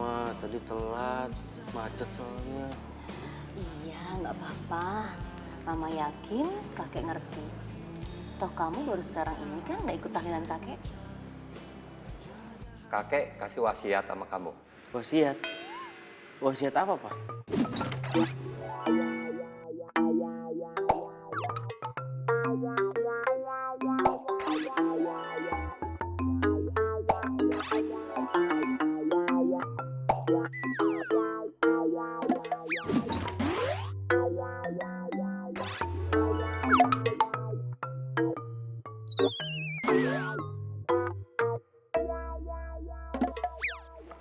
Ma, tadi telat, macet soalnya. Iya, nggak apa-apa. Mama yakin kakek ngerti. Toh kamu baru sekarang ini kan nggak ikut tahlilan kakek. Kakek kasih wasiat sama kamu. Wasiat? Wasiat apa, Pak?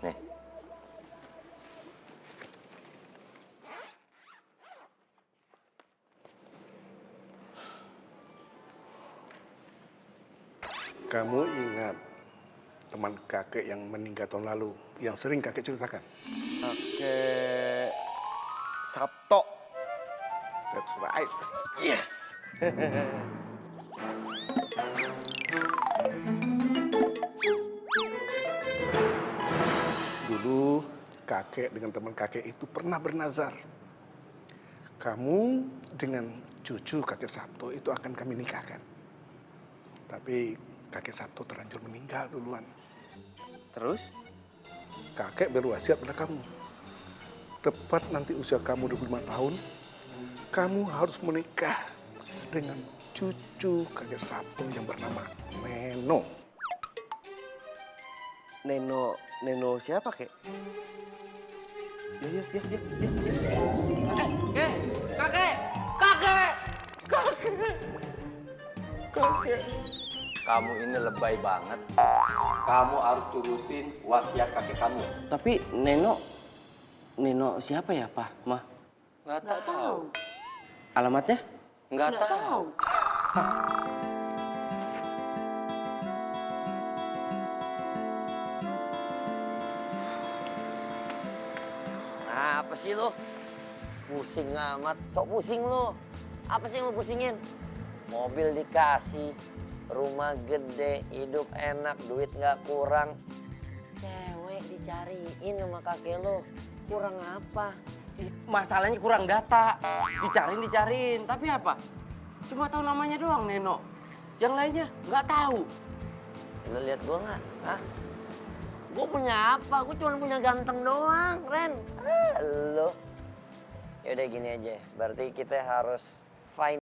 Nih. Kamu ingat teman kakek yang meninggal tahun lalu, yang sering kakek ceritakan? Kakek Sabto. That's right. Yes. Dulu kakek dengan teman kakek itu pernah bernazar. Kamu dengan cucu kakek Sabto itu akan kami nikahkan. Tapi kakek Sabto terlanjur meninggal duluan. Terus? Kakek berwasiat pada kamu. Tepat nanti usia kamu 25 tahun, kamu harus menikah dengan cucu kakek Sabto yang bernama Neno. Neno siapa, Kek? Ya. Kakek. Kamu ini lebay banget. Kamu harus turutin wasiat kakek kamu. Tapi Neno siapa ya, Pak, Ma? Nggak tahu. Alamatnya? Nggak tahu. Apa sih lo? Pusing amat, sok pusing lo. Apa sih yang lo pusingin? Mobil dikasih, rumah gede, hidup enak, duit nggak kurang. Cewek dicariin sama kakek lo, kurang apa? Masalahnya kurang data. Dicariin. Tapi apa? Cuma tahu namanya doang, Neno. Yang lainnya nggak tahu. Lo lihat gua nggak? Hah? Gue punya apa? Gue cuma punya ganteng doang, Ren. Lo. Yaudah gini aja, berarti kita harus find.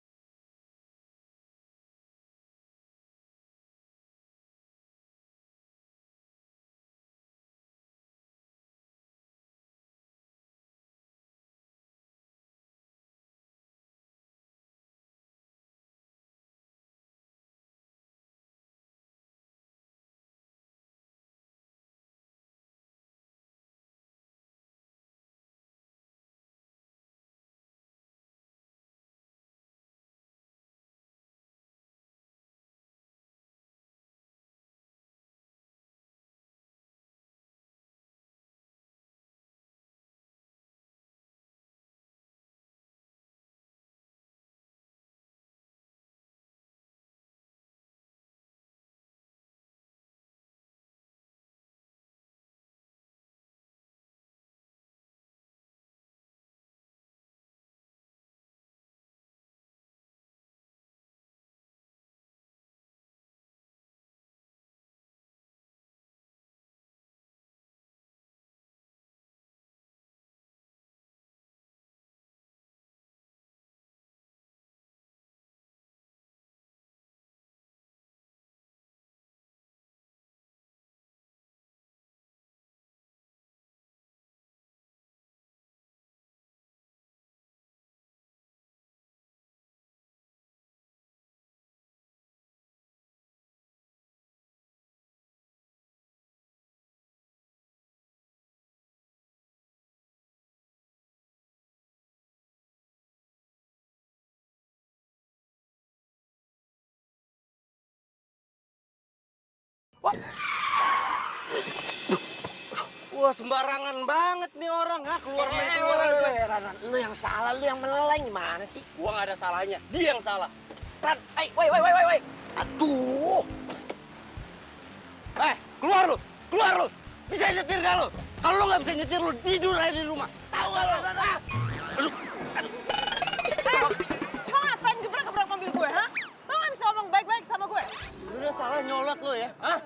Wah, sembarangan banget nih orang. Keluar main keluar aja. Ran, lu yang salah, lu yang meleleng gimana sih? Gua nggak ada salahnya. Dia yang salah. Ran, woi. Aduh. Keluar lu. Bisa nyetir gak lu? Kalau lo nggak bisa nyetir, lo tidur aja di rumah. Tahu nggak lo? Aduh. Lo ngapain gebrak-gebrak mobil gue, ha? Lo nggak bisa ngomong baik-baik sama gue? Lu udah salah nyolot lo ya? Hah?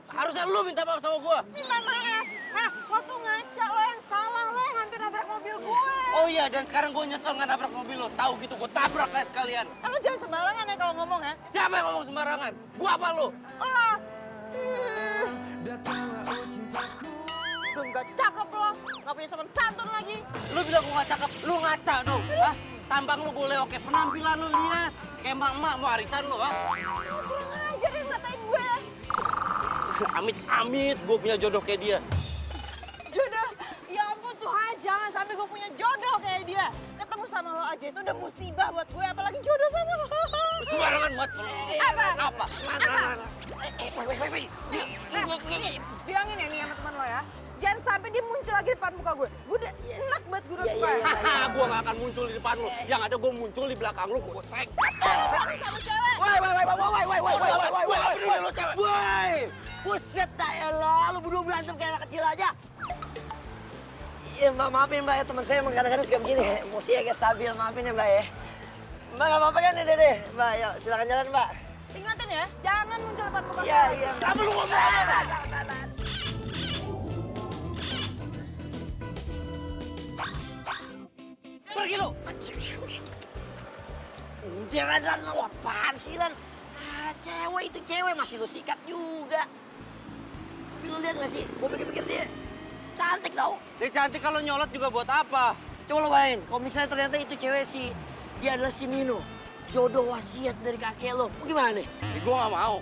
Harusnya lu minta maaf sama gua. Minta maaf. Hah? Lo tuh ngaca, lo yang salah. Lo yang hampir nabrak mobil gue. Oh iya, dan sekarang gua nyesel nggak nabrak mobil lo. Tahu gitu, gua tabrak kayak sekalian. Lo jangan sembarangan ya kalau ngomong ya. Siapa yang ngomong sembarangan? Gua apa lo? Lo. Udah nggak cakep lo. Nggak punya sopan santun lagi. Lu bilang gua nggak cakep, lu ngaca dong. Hah? Tampang lu boleh oke, penampilan lu lihat. Kayak emak-emak mau arisan lu, ha? Kurang ajar yang ngatain gue ya. Amit-amit gua punya jodoh kayak dia. Jodoh? Ya ampun Tuhan, jangan sampai gue punya jodoh kayak dia. Ketemu sama lo aja itu udah musibah buat gue, apalagi jodoh sama lo. Sembarangan buat kalau ngomong. Apa? Apa? Bilangin ya nih sama teman lo ya. Jangan sampai dia muncul lagi depan muka gue. Gue udah enak banget gue udah suka. Haha, gua nggak akan muncul di depan lu. Yang ada gua muncul di belakang lu, gua sengkat. Jangan sama cewek. Woi, buset dah ya lo, lu berdua berantem kayak anak kecil aja. Iya mbak, maafin mbak ya, teman saya emang kadang-kadang suka begini, emosi agak stabil, maafin ya mbak ya. Mbak gak apa-apa kan ya dede? Mbak, yuk silakan jalan mbak. Ingatin ya, jangan muncul depan muka Iya, gue. iya. Kamu lu ngomong apa? Pergi lu. Udah Ran, lu apaan sih Ran? Cewek itu cewek, masih lu sikat juga. Tapi lu lihat gak sih, gue pikir-pikir dia cantik tau. Dia cantik kalau nyolot juga buat apa? Coba lo bayangin, kalau misalnya ternyata itu cewek sih, dia adalah si Nino. Jodoh wasiat dari kakek lo, gimana nih? Gua nggak mau.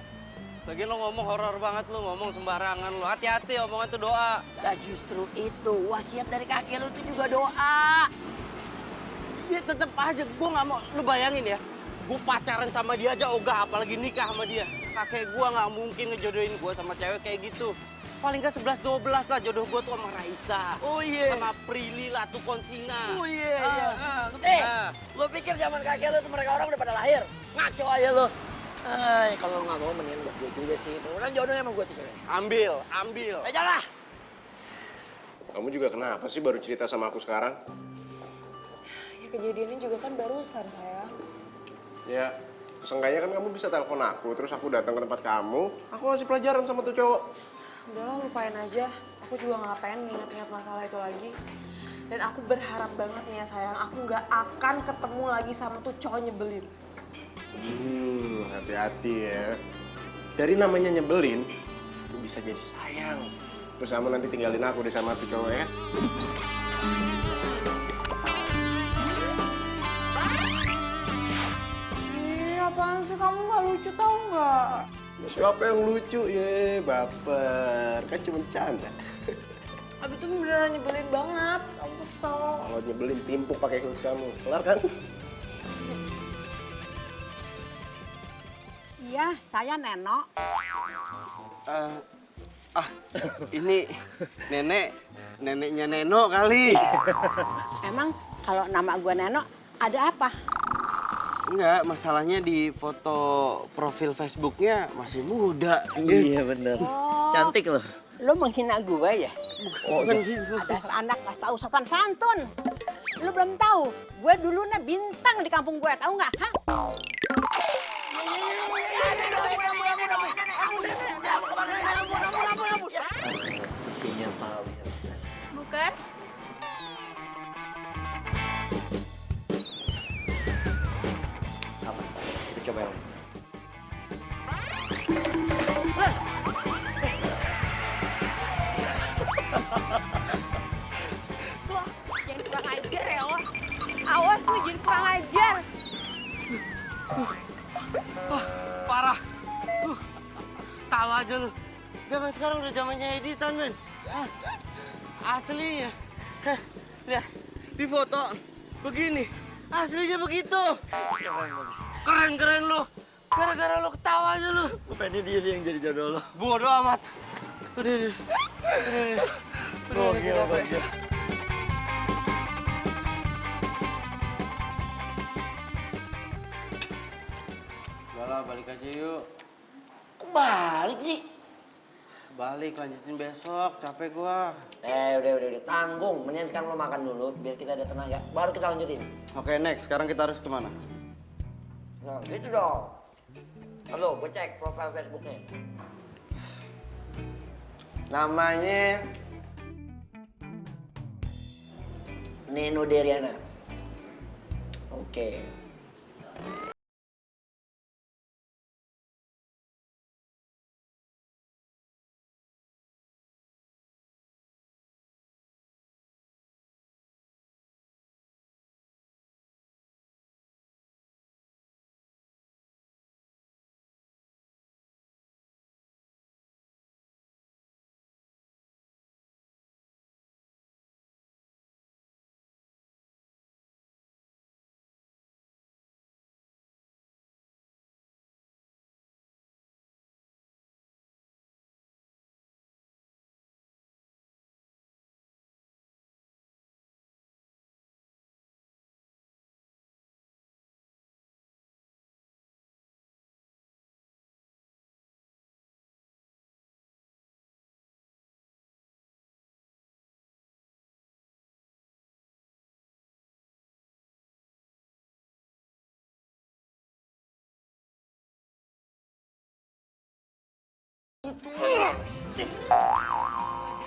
Lagian lo ngomong horor banget, lo ngomong sembarangan lo. Hati-hati, omongan itu doa. Nah justru itu, wasiat dari kakek lo itu juga doa. Ya tetep aja, gua nggak mau. Lo bayangin ya, gua pacaran sama dia aja ogah, apalagi nikah sama dia. Kakek gua nggak mungkin ngejodohin gua sama cewek kayak gitu. Paling nggak 11-12 lah jodoh gua tuh sama Raisa. Oh iya. Sama Prilly lah tuh Konsina. Oh iya. Lo pikir zaman kakek lo tuh mereka orang udah pada lahir? Ngaco aja lo. Kalau lo nggak mau mendingan buat gue juga sih. Mudah-mudahan jodohnya sama gue tuh cewek. Ambil. Jangan lah. Kamu juga kenapa sih baru cerita sama aku sekarang? Ya kejadiannya juga kan barusan sayang. Ya, seenggaknya kan kamu bisa telepon aku, terus aku datang ke tempat kamu, aku kasih pelajaran sama tuh cowok. Udahlah lupain aja. Aku juga nggak pengen nginget-nginget masalah itu lagi. Dan aku berharap banget nih ya sayang, aku nggak akan ketemu lagi sama tuh cowok nyebelin. Hati-hati ya. Dari namanya nyebelin, itu bisa jadi sayang. Terus kamu nanti tinggalin aku deh sama tuh cowok ya. Ih, apaan sih kamu nggak lucu tau nggak? Siapa yang lucu ya, baper. Kan cuma canda. Abis itu beneran nyebelin banget, aku kesel. Kalau nyebelin timpuk pakai kumis kamu. Kelar kan? Iya, saya Neno. Ini neneknya Neno kali. Emang kalau nama gue Neno, ada apa? Enggak, masalahnya di foto profil Facebooknya masih muda. Iya bener. Cantik loh. Lo menghina gue ya? Bukan gitu. Ada anak gak tahu sopan santun. Lo belum tahu, gue dulunya bintang di kampung gue, tahu nggak? Hah? Cucinya Pak. Bukan? Apa? Kita coba yang. Wah, jangan kurang ajar ya lo. Awas lu jangan kurang ajar. Parah. Tahu aja lu. Zaman sekarang udah zamannya editan, men. Aslinya. Lihat, di foto begini. Aslinya begitu. Keren lu. Gara-gara lu ketawa aja lu. Bukannya dia sih yang jadi jodoh lo. Bodoh amat. Udah. Gokil. Udah lah, balik aja yuk. Kok balik sih? Balik, lanjutin besok. Capek gua. Udah. Tanggung. Mendingan sekarang lo makan dulu, biar kita ada tenaga. Baru kita lanjutin. Oke, next. Sekarang kita harus kemana? Nah, gitu dong. Halo, gue cek profil Facebooknya. Namanya Neno Deriana. Oke.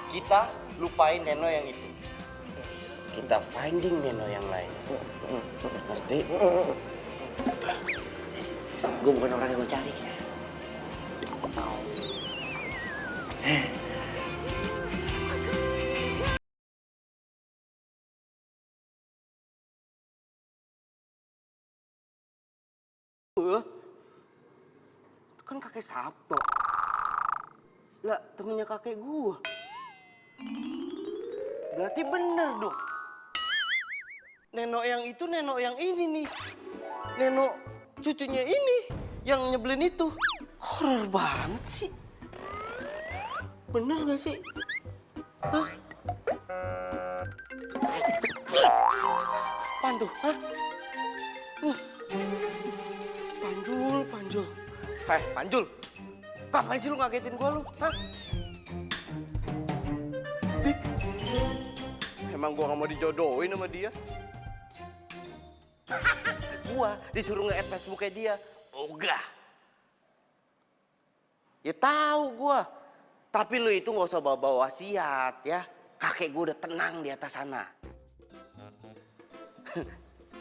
Kita lupain Neno yang itu. Kita finding Neno yang lain. Ngerti? Gue bukan orang yang lo cari. Itu kan kakek Sabto. Lah, temennya kakek gua. Berarti bener dong. Neno yang itu, Neno yang ini nih. Neno cucunya ini yang nyebelin itu. Horor banget sih. Bener gak sih? Hah? Apaan tuh? Hah? Panjul. Hei, Panjul. Ngapain sih lu ngagetin gua lu? Hah? Dik. Emang gua gak mau dijodohin sama dia? Gua disuruh nge-add Facebooknya dia. Ogah. Ya tahu gua. Tapi lu itu gak usah bawa-bawa wasiat ya. Kakek gua udah tenang di atas sana.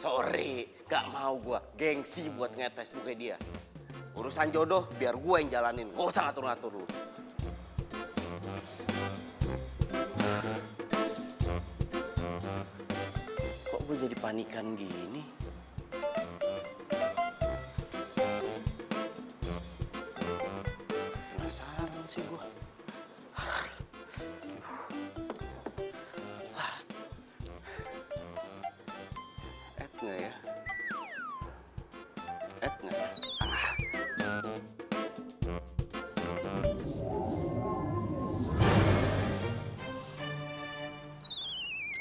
Sorry, gak mau gua. Gengsi buat nge-add Facebooknya dia. Urusan jodoh biar gue yang jalanin. Gak usah ngatur-ngatur lu. Kok gue jadi panikan gini? Penasaran sih gue. Add nggak ya? Add nggak ya?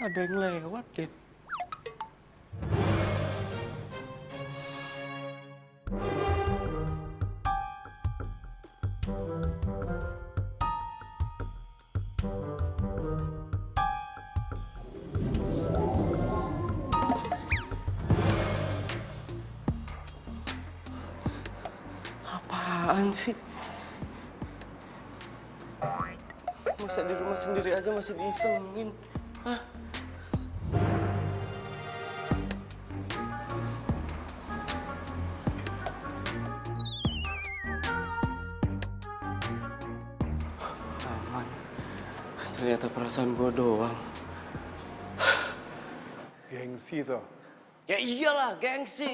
Ada yang lewat deh. Apaan sih? Masa di rumah sendiri aja masih diisengin? Hah? Aman. Ternyata perasaan gue doang. Gengsi toh. Ya iyalah, gengsi.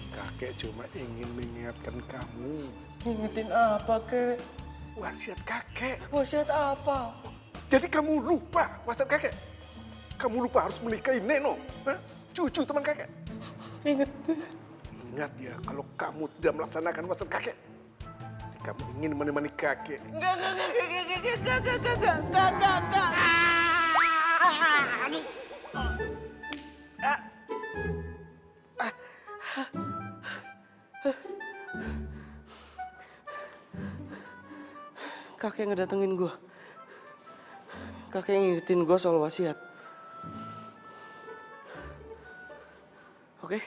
Kakek cuma ingin mengingatkan kamu. Ingetin apa, Kek? Wasiat kakek. Wasiat apa? Jadi kamu lupa wasiat kakek? Kamu lupa harus menikahi Neno, hah? Cucu teman kakek. Ingat. Ingat ya, kalau kamu tidak melaksanakan wasiat kakek, Kamu ingin menemani kakek. Enggak. Aduh. Kakek ngedatengin gue. Kakek ngingetin gue soal wasiat. Oke?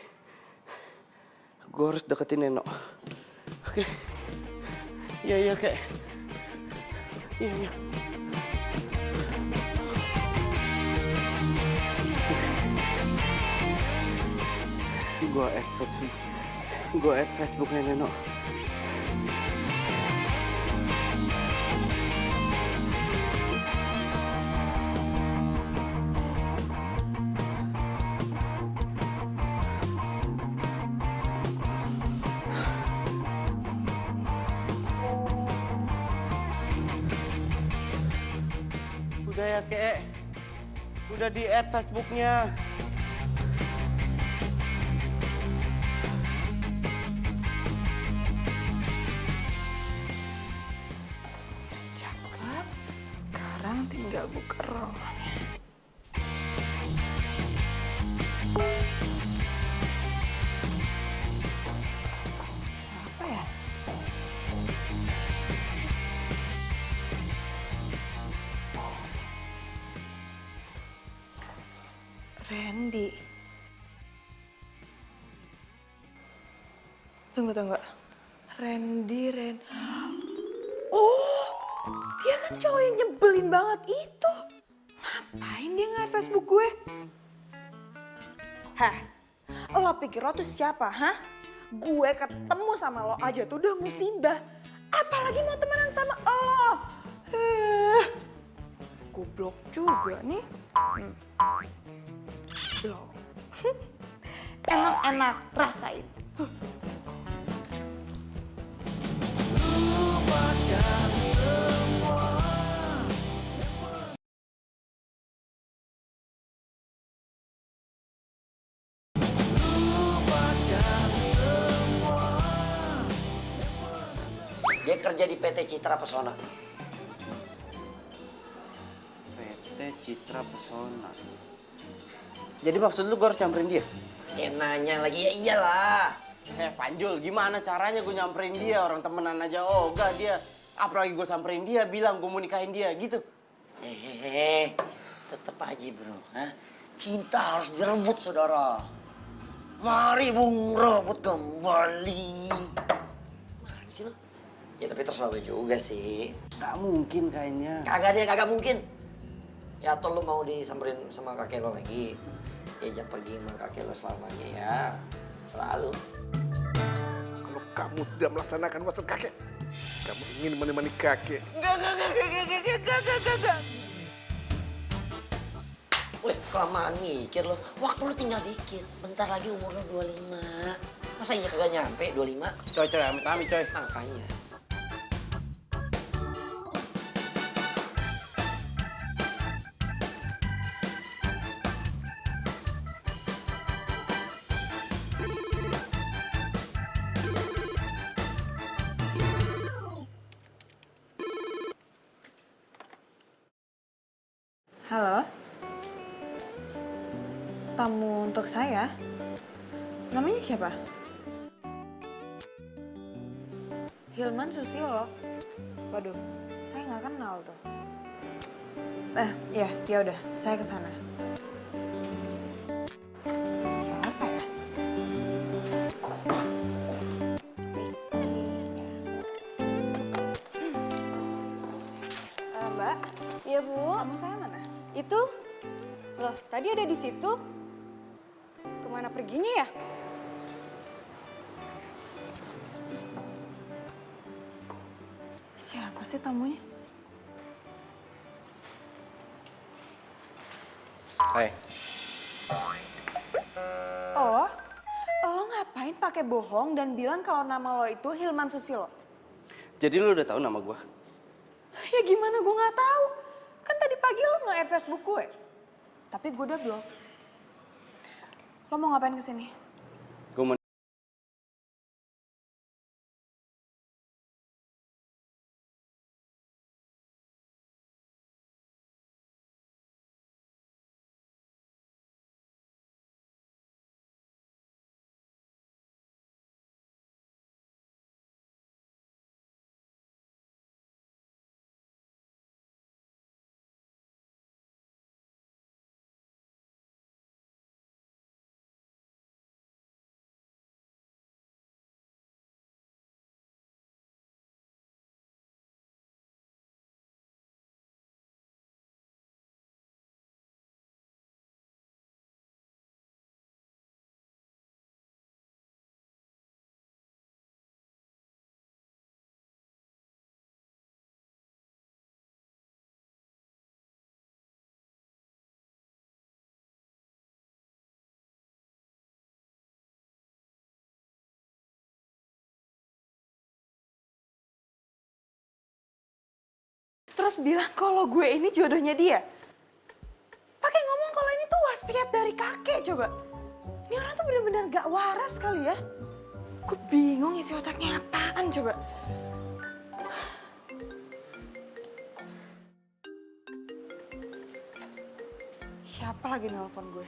Gue harus deketin Neno. Oke? Iya, Kek. Iya. Gue add Facebooknya Neno. Udah ya, Kek. Udah di-add Facebooknya. Cakep. Sekarang tinggal buka rollnya. Apa ya? Randy. Tunggu. Randy. Oh, dia kan cowok yang nyebelin banget itu. Ngapain dia nge-add Facebook gue? Hah? Lo pikir lo tuh siapa, hah? Gue ketemu sama lo aja tuh udah musibah. Apalagi mau temenan sama lo. Goblok juga nih. Blok. Enak-enak, rasain. Dia kerja di PT Citra Pesona. PT Citra Pesona. Jadi maksud lu gue harus nyamperin dia? Kayak nanya lagi, ya iyalah. Panjul, gimana caranya gue nyamperin dia? Orang temenan aja ogah dia. Apalagi gue samperin dia, bilang gue mau nikahin dia, gitu. Tetep aja bro. Hah? Cinta harus direbut saudara. Mari bung rebut kembali. Mana sih lo? Ya tapi terserah lo juga sih. Gak mungkin kayaknya. Kagak mungkin. Ya atau lo mau disamperin sama kakek lo lagi. Diajak pergi sama kakek lo selamanya ya. Selalu. Kalau kamu tidak melaksanakan wasiat kakek, kamu ingin menemani kakek. Enggak. Wih, kelamaan mikir lo. Waktu lo tinggal dikit. Bentar lagi umur lo 25. Masa iya kagak nyampe 25? Coy, amit-amit coy. Makanya. Halo? Tamu untuk saya? Namanya siapa? Hilman Susilo. Waduh, saya nggak kenal tuh. Ya udah, saya kesana. Siapa ya? Mbak, Iya, Bu. tamu saya mana? Itu? Loh, tadi ada di situ. Kemana perginya ya? Siapa sih tamunya? Hai. Lo ngapain pakai bohong dan bilang kalau nama lo itu Hilman Susilo? Jadi lu udah tahu nama gue? Ya gimana gue nggak tahu? Kan tadi pagi lo nge-add Facebook gue. Tapi gue udah blok. Lo mau ngapain kesini? Gue mau terus bilang kalau gue ini jodohnya dia. Pakai ngomong kalau ini tuh wasiat dari kakek coba. Ini orang tuh bener-bener gak waras kali ya. Gue bingung isi otaknya apaan coba. Siapa lagi nelfon gue?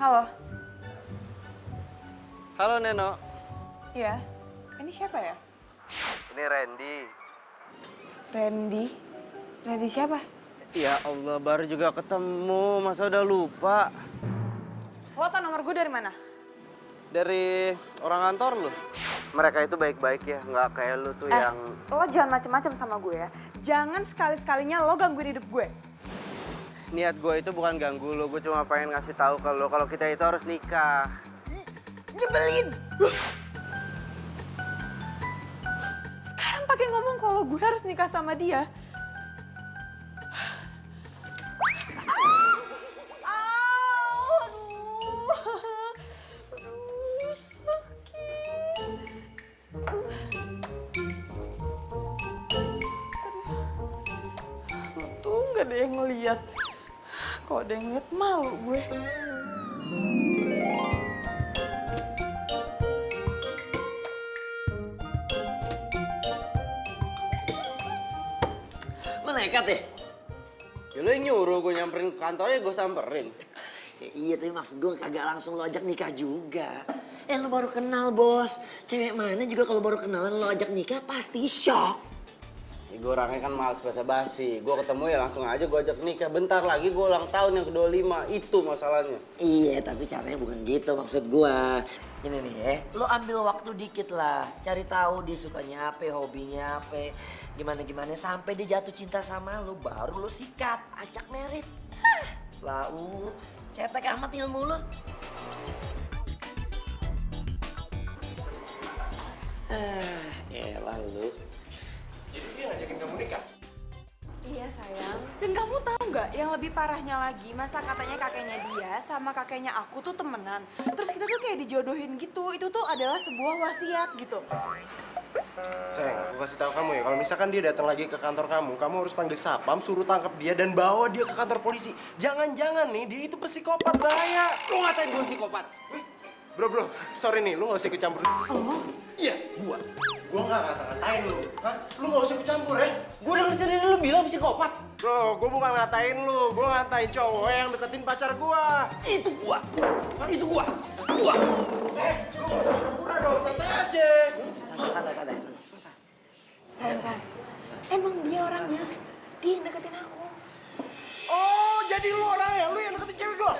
Halo? Halo Neno. Iya, ini siapa ya? Ini Randy. Randy? Randy siapa? Ya Allah, baru juga ketemu. Masa udah lupa? Lo tau nomor gue dari mana? Dari orang kantor lu. Mereka itu baik-baik ya, nggak kayak lu tuh yang... Lo jangan macem-macem sama gue ya. Jangan sekali-sekalinya lo gangguin hidup gue. Niat gue itu bukan ganggu lu, gue cuma pengen ngasih tahu ke lu kalau kita itu harus nikah. Nyebelin! Sekarang pakai ngomong kalau gue harus nikah sama dia. Aduh, sakit. Untung gak ada yang ngeliat. Kok ada yang ngeliat malu gue. Lo nekat deh. Ya lu yang nyuruh gue nyamperin ke kantornya, gue samperin. Ya, iya, tapi maksud gue kagak langsung lo ajak nikah juga. Lo baru kenal, Bos. Cewek mana juga kalau baru kenalan lo ajak nikah pasti shock. Ya, gue orangnya kan males basa-basi. Gue ketemu ya langsung aja gue ajak nikah. Bentar lagi gue ulang tahun yang ke-25. Itu masalahnya. Iya, tapi caranya bukan gitu maksud gue. Ini nih lo ambil waktu dikit lah. Cari tahu dia sukanya apa, hobinya apa. Gimana-gimana sampai dia jatuh cinta sama lo. Baru lo sikat, ajak merit. Lau, cetek amat ilmu lo. Elah lu. Jadi dia ngajakin kamu nikah? Iya sayang. Dan kamu tahu nggak yang lebih parahnya lagi, masa katanya kakeknya dia sama kakeknya aku tuh temenan. Terus kita tuh kayak dijodohin gitu. Itu tuh adalah sebuah wasiat gitu. Sayang, aku kasih tahu kamu ya, kalau misalkan dia datang lagi ke kantor kamu harus panggil satpam, suruh tangkap dia dan bawa dia ke kantor polisi. Jangan-jangan nih, dia itu psikopat, bahaya. Lu ngatain gue psikopat? Bro, sorry nih, lu gak usah ikut campur. Oh? Iya, gua gak ngata-ngatain lu. Hah? Lu gak usah ikut campur ya? Gue denger sendiri lu bilang psikopat. Bro, gua bukan ngatain lu, gua ngatain cowok yang deketin pacar gua. Itu gua. Lu gak usah pura-pura dong, santai aja. Santai. Sayang. Emang dia orangnya. Dia yang deketin aku. Oh, jadi lu orangnya, lu yang deketin cewek gua.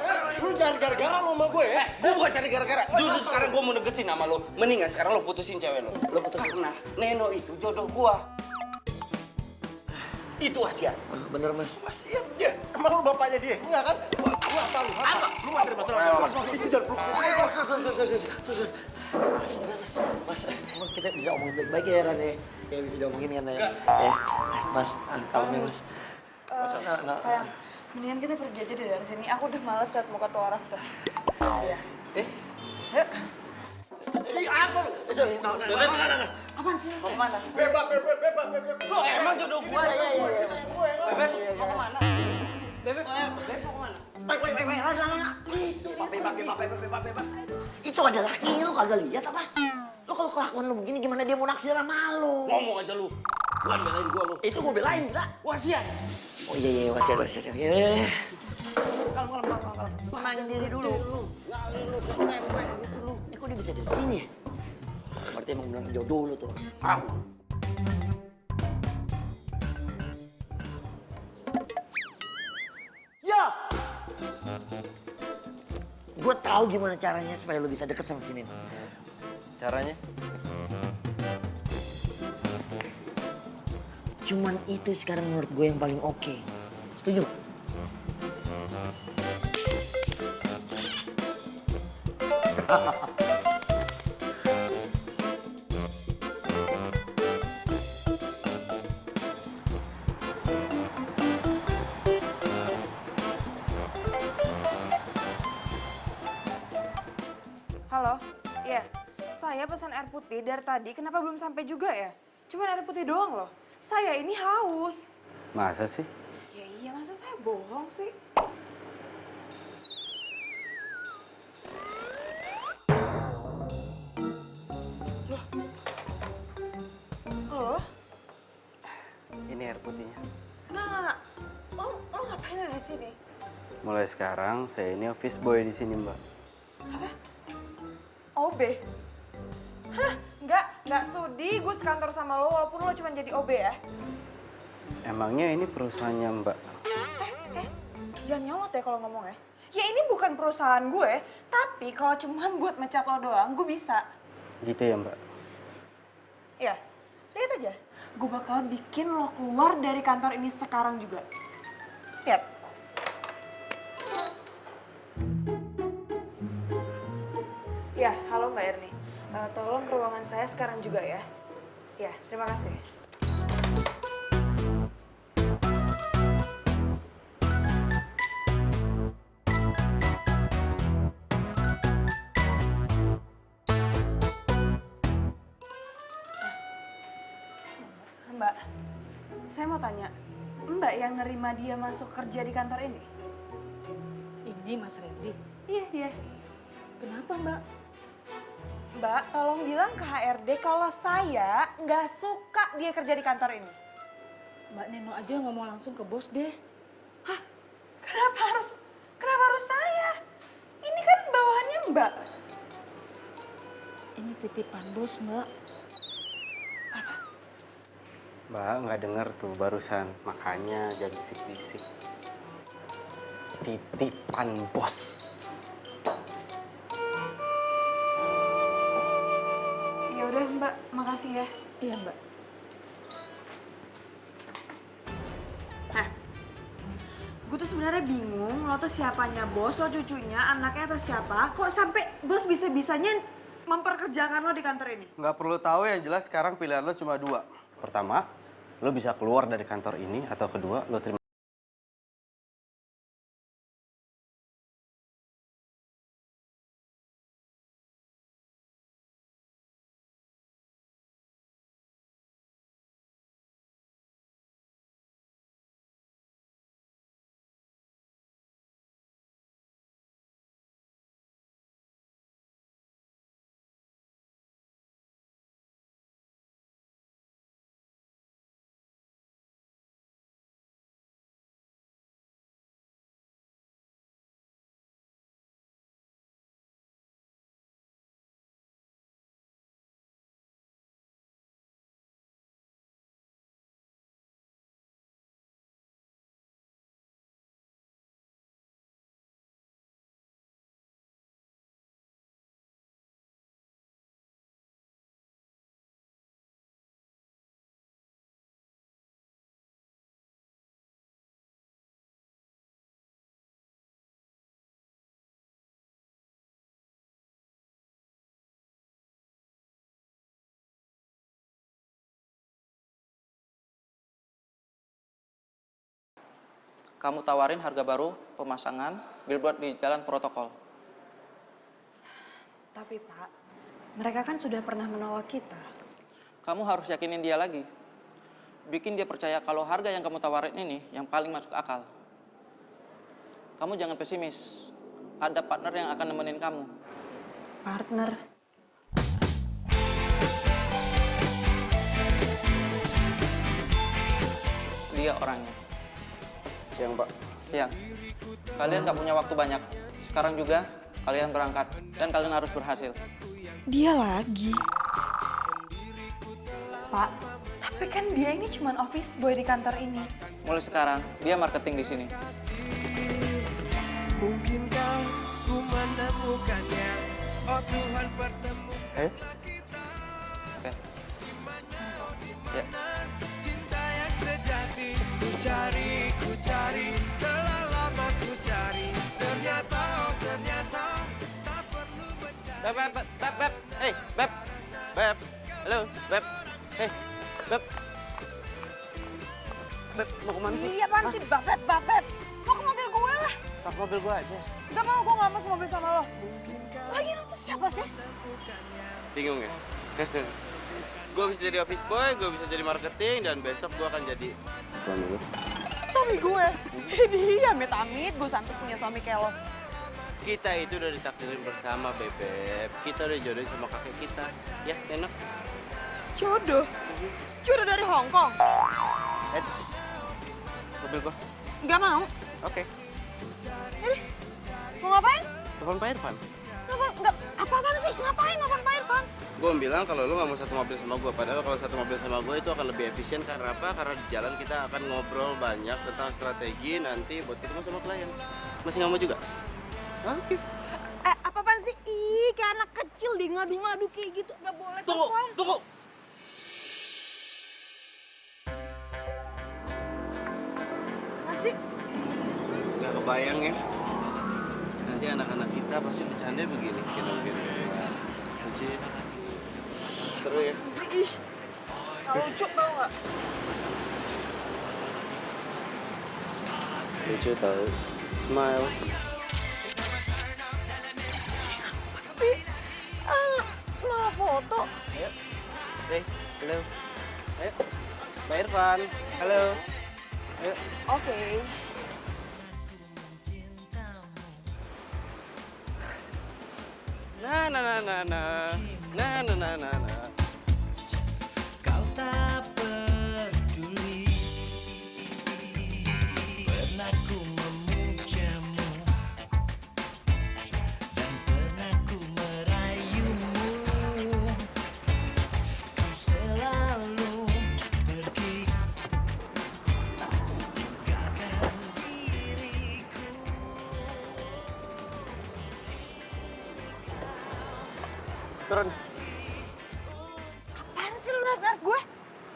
Lu jangan gara-gara lu sama gue ya. Gue bukan cari gara-gara. Justru sekarang gue mau deketin sama lo. Mendingan sekarang lo putusin cewek lo. Lo putusin. Karena Neno itu jodoh gue. Itu wasiat. Bener, Mas. Wasiat dia. Emang lu bapaknya dia? Enggak kan? Lu apa lu? Apa? Lu materi masalah. Itu jangan Sorry. Mas, kita bisa omongin baik-baik ya, Ran ya? Kayak bisa diomongin kan ya? Ya, Mas, kalem ya, Mas. Sayang, mendingan kita pergi aja deh dari sini. Aku udah males liat muka tuh orang tuh. Iya. Yuk. Apa lo? Apaan sih? Mau kemana? Bebas. Lo emang jodoh gue. Iya. Bebek, mau kemana? Bebek mau kemana? Itu ada laki lu kagak lihat apa? Lo kalau kelakuan lu begini gimana dia mau naksir sama lu? Ngomong aja lu. Bukan belain gue lo. Itu gue belain, gila. Wasiat. Oh iya, wasiat. Iya. Kalem. Tenangin diri dulu. Ngalih lu, pempek gitu lu. Kok dia bisa dari sini ya? Berarti emang bener jodoh lu tuh. Ah. Ya! Gue tahu gimana caranya supaya lu bisa deket sama sini. Caranya? Cuman itu sekarang menurut gue yang paling oke. Setuju gak? Halo? Iya. Saya pesan air putih dari tadi, kenapa belum sampai juga ya? Cuman air putih doang loh. Saya ini haus. Masa sih? Ya iya, masa saya bohong sih? Loh? Loh? Ini air putihnya. Nggak. Lo ngapain ada di sini? Mulai sekarang saya ini office boy di sini, Mbak. OB? Hah? Nggak sudi gue sekantor sama lo walaupun lo cuma jadi OB ya? Emangnya ini perusahaannya, Mbak? Jangan nyolot ya kalau ngomong ya. Ya ini bukan perusahaan gue, tapi kalau cuman buat mecat lo doang, gue bisa. Gitu ya, Mbak? Ya, lihat aja. Gue bakal bikin lo keluar dari kantor ini sekarang juga. Lihat. Ya, halo Mbak Erni. Tolong ke ruangan saya sekarang juga ya. Ya, terima kasih. Mbak, saya mau tanya, Mbak yang nerima dia masuk kerja di kantor ini? Ini Mas Randy. Iya, dia. Kenapa, Mbak? Mbak, tolong bilang ke HRD kalau saya nggak suka dia kerja di kantor ini. Mbak Neno aja ngomong langsung ke bos deh. Hah? Kenapa harus saya? Ini kan bawahannya Mbak. Ini titipan bos, Mbak. Mbak nggak dengar tuh barusan, makanya jangan bisik-bisik. Titipan bos. Ya udah Mbak, makasih ya. Iya, Mbak. Nah, gue tuh sebenarnya bingung, lo tuh siapanya bos, lo cucunya, anaknya atau siapa? Kok sampai bos bisa-bisanya memperkerjakan lo di kantor ini? Nggak perlu tahu, yang jelas sekarang pilihan lo cuma dua. Pertama, lo bisa keluar dari kantor ini, atau kedua, lo terima. Kamu tawarin harga baru pemasangan billboard di jalan protokol. Tapi Pak, mereka kan sudah pernah menolak kita. Kamu harus yakinin dia lagi. Bikin dia percaya kalau harga yang kamu tawarin ini yang paling masuk akal. Kamu jangan pesimis. Ada partner yang akan nemenin kamu. Partner? Dia orangnya. Siang, Pak. Siang. Kalian nggak punya waktu banyak. Sekarang juga kalian berangkat dan kalian harus berhasil. Dia lagi. Pak, tapi kan dia ini cuma office boy di kantor ini. Mulai sekarang dia marketing di sini. Mungkinkah ku menemukannya? Oh Tuhan pertemukan. Oke. Ya. Cinta yang sejati ku cari, telah lama ku cari. Ternyata, oh ternyata tak perlu mencari. Beb. Hey, Beb. Beb. Halo, Beb. Hey, Beb. Beb, mau kemana sih? Iya, apaan sih? Beb. Mau ke mobil gue lah. Pak, mobil gua aja. Gak mau, gue gak mau semobil sama lo. Lagi lo tuh siapa sih? Bingung ya? Gue bisa jadi office boy, gue bisa jadi marketing, dan besok gue akan jadi suami lu. Suami gue? Dia amit-amit gue sampai punya suami kayak lo. Kita itu udah ditakdirin bersama, Bebek. Kita udah jodohin sama kakek kita. Ya, enak. Jodoh? Jodoh dari Hong Kong? Eits. Mobil gua. Nggak mau. Oke. Ini, mau ngapain? Telepon Pak Irfan. Nggak, apa-apaan sih? Ngapain nelfon Pak Irfan? Gue bilang kalau lu nggak mau satu mobil sama gue. Padahal kalau satu mobil sama gue itu akan lebih efisien. Karena apa? Karena di jalan kita akan ngobrol banyak tentang strategi nanti buat ketemu sama klien. Masih nggak mau juga? Oke. Apa-apaan sih? Ih, kayak anak kecil di ngadu-ngadu kayak gitu. Nggak boleh telepon. Tunggu. Apaan sih? Nggak kebayang ya. Nanti anak-anak kita pasti bercanda begini. Gendong-gendong. Lucu. Seru ya. Ih, nggak lucu tau nggak? Lucu tau. Smile. Malah foto. Ayo. Hey, halo. Ayo. Pak Irfan. Halo. Ayo. Oke. Na. Kau tak peduli, pernah ku memujamu dan pernah ku merayumu. Kau selalu pergi, tinggalkan diriku. Turun. Apaan sih lu narik gue?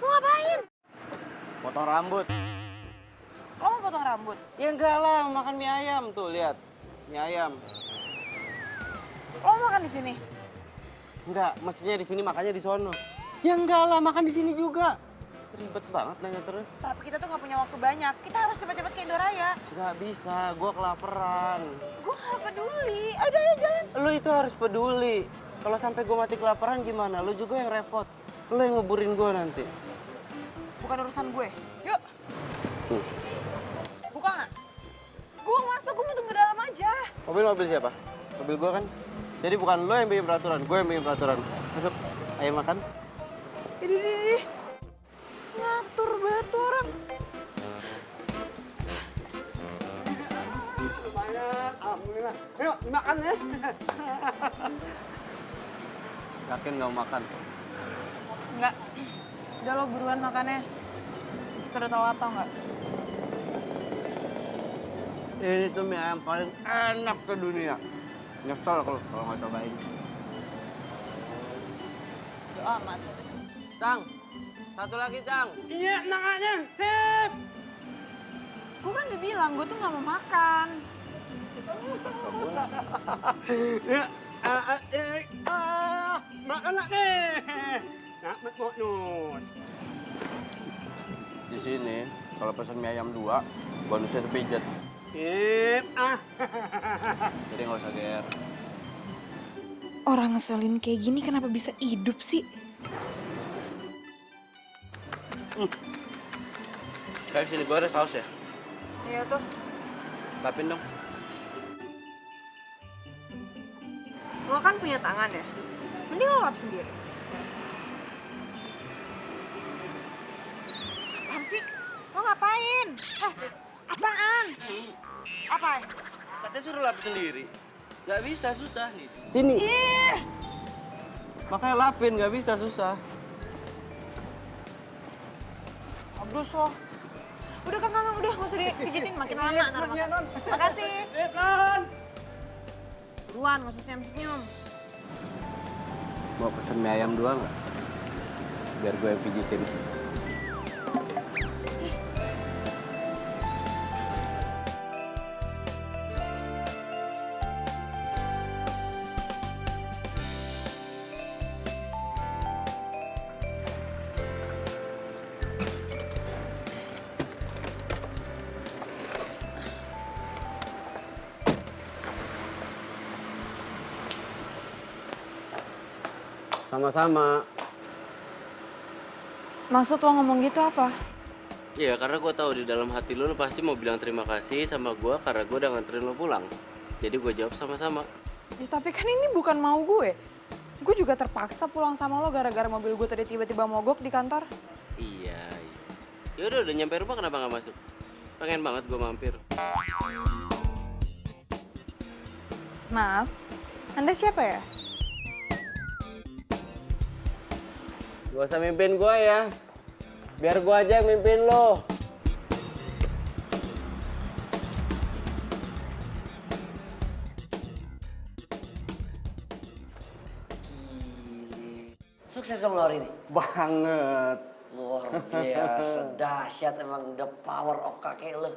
Mau ngapain? Potong rambut. Lo mau potong rambut? Ya enggak lah, makan mie ayam tuh, lihat. Mie ayam. Lo mau makan di sini? Enggak, mestinya di sini makannya di sono. Ya enggak lah, makan di sini juga. Ribet banget nanya terus. Tapi kita tuh nggak punya waktu banyak. Kita harus cepet-cepet ke Indoraya. Enggak bisa, gua kelaparan. Gue nggak peduli. Ayo jalan. Lu itu harus peduli. Kalau sampai gua mati kelaparan gimana? Lu juga yang repot. Lu yang ngeburin gua nanti. Bukan urusan gue. Yuk. Buka nggak? Gue masuk, gue mau tunggu dalam aja. Mobil siapa? Mobil gua kan. Jadi bukan lo yang bikin peraturan, gue yang bikin peraturan. Masuk, ayo makan. Idih. Ngatur banget tuh orang. Alhamdulillah. Ayo, makan ya. Yakin nggak mau makan? Enggak. Udah lo buruan makannya. Kita udah telat tau nggak? Ini tuh mie ayam paling enak ke dunia. Nyesel kalau nggak cobain. Yo amat. Cang, satu lagi Cang. Iya, nangannya. Sip. Gue kan udah bilang, gue tuh nggak mau makan. Makan nih. Nak bonus. Di sini kalau pesan mie ayam 2, bonusnya itu pijet. Jadi nggak usah GR. Orang ngeselin kayak gini kenapa bisa hidup sih? Kayak sini gue ada saus ya. Iya tuh. Lapin dong. Lo kan punya tangan ya? Mending lo lap sendiri. Apaan sih? Lo ngapain? Apaan? Apa? Katanya suruh lapin sendiri. Nggak bisa, susah nih. Sini. Ih! Makanya lapin, nggak bisa, susah. Abdus lo. Udah Kang, udah nggak usah dipijitin makin lama ntar makan. Makasih. Buruan, nggak usah senyum-senyum. Mau pesen mie ayam 2 nggak? Biar gue yang pijitin. Sama-sama. Maksud lo ngomong gitu apa? Iya, karena gue tahu di dalam hati lo pasti mau bilang terima kasih sama gue karena gue udah nganterin lo pulang. Jadi gue jawab sama-sama. Ya, tapi kan ini bukan mau gue. Gue juga terpaksa pulang sama lo gara-gara mobil gue tadi tiba-tiba mogok di kantor. Iya. Ya udah nyampe rumah kenapa nggak masuk? Pengen banget gue mampir. Maaf, Anda siapa ya? Gak usah mimpin gue ya. Biar gue aja yang mimpin lo. Sukses dong lo hari ini? Banget. Luar biasa, dahsyat emang the power of kakek lo.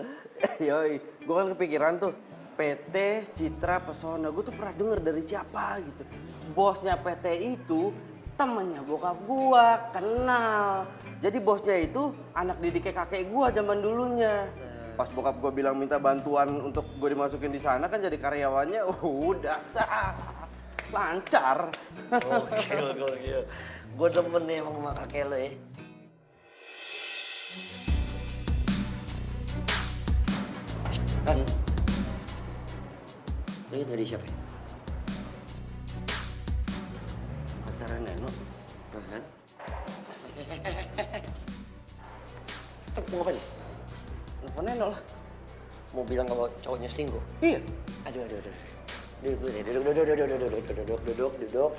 Yoi, gue kan kepikiran tuh. PT Citra Pesona, gue tuh pernah denger dari siapa gitu. Bosnya PT itu temennya bokap gue, kenal. Jadi bosnya itu anak didiknya kakek gue zaman dulunya. Pas bokap gue bilang minta bantuan untuk gue dimasukin di sana kan jadi karyawannya, udah sah. Lancar. Gokil. Gue demen nih emang sama kakek lo ya. Kan, lo itu dari siapa? Pacaran Neno. Nah, kan? Mau ngapain? Nelfon Neno lah. Mau bilang kalau cowoknya selingkuh? Iya. Aduh. Duduk,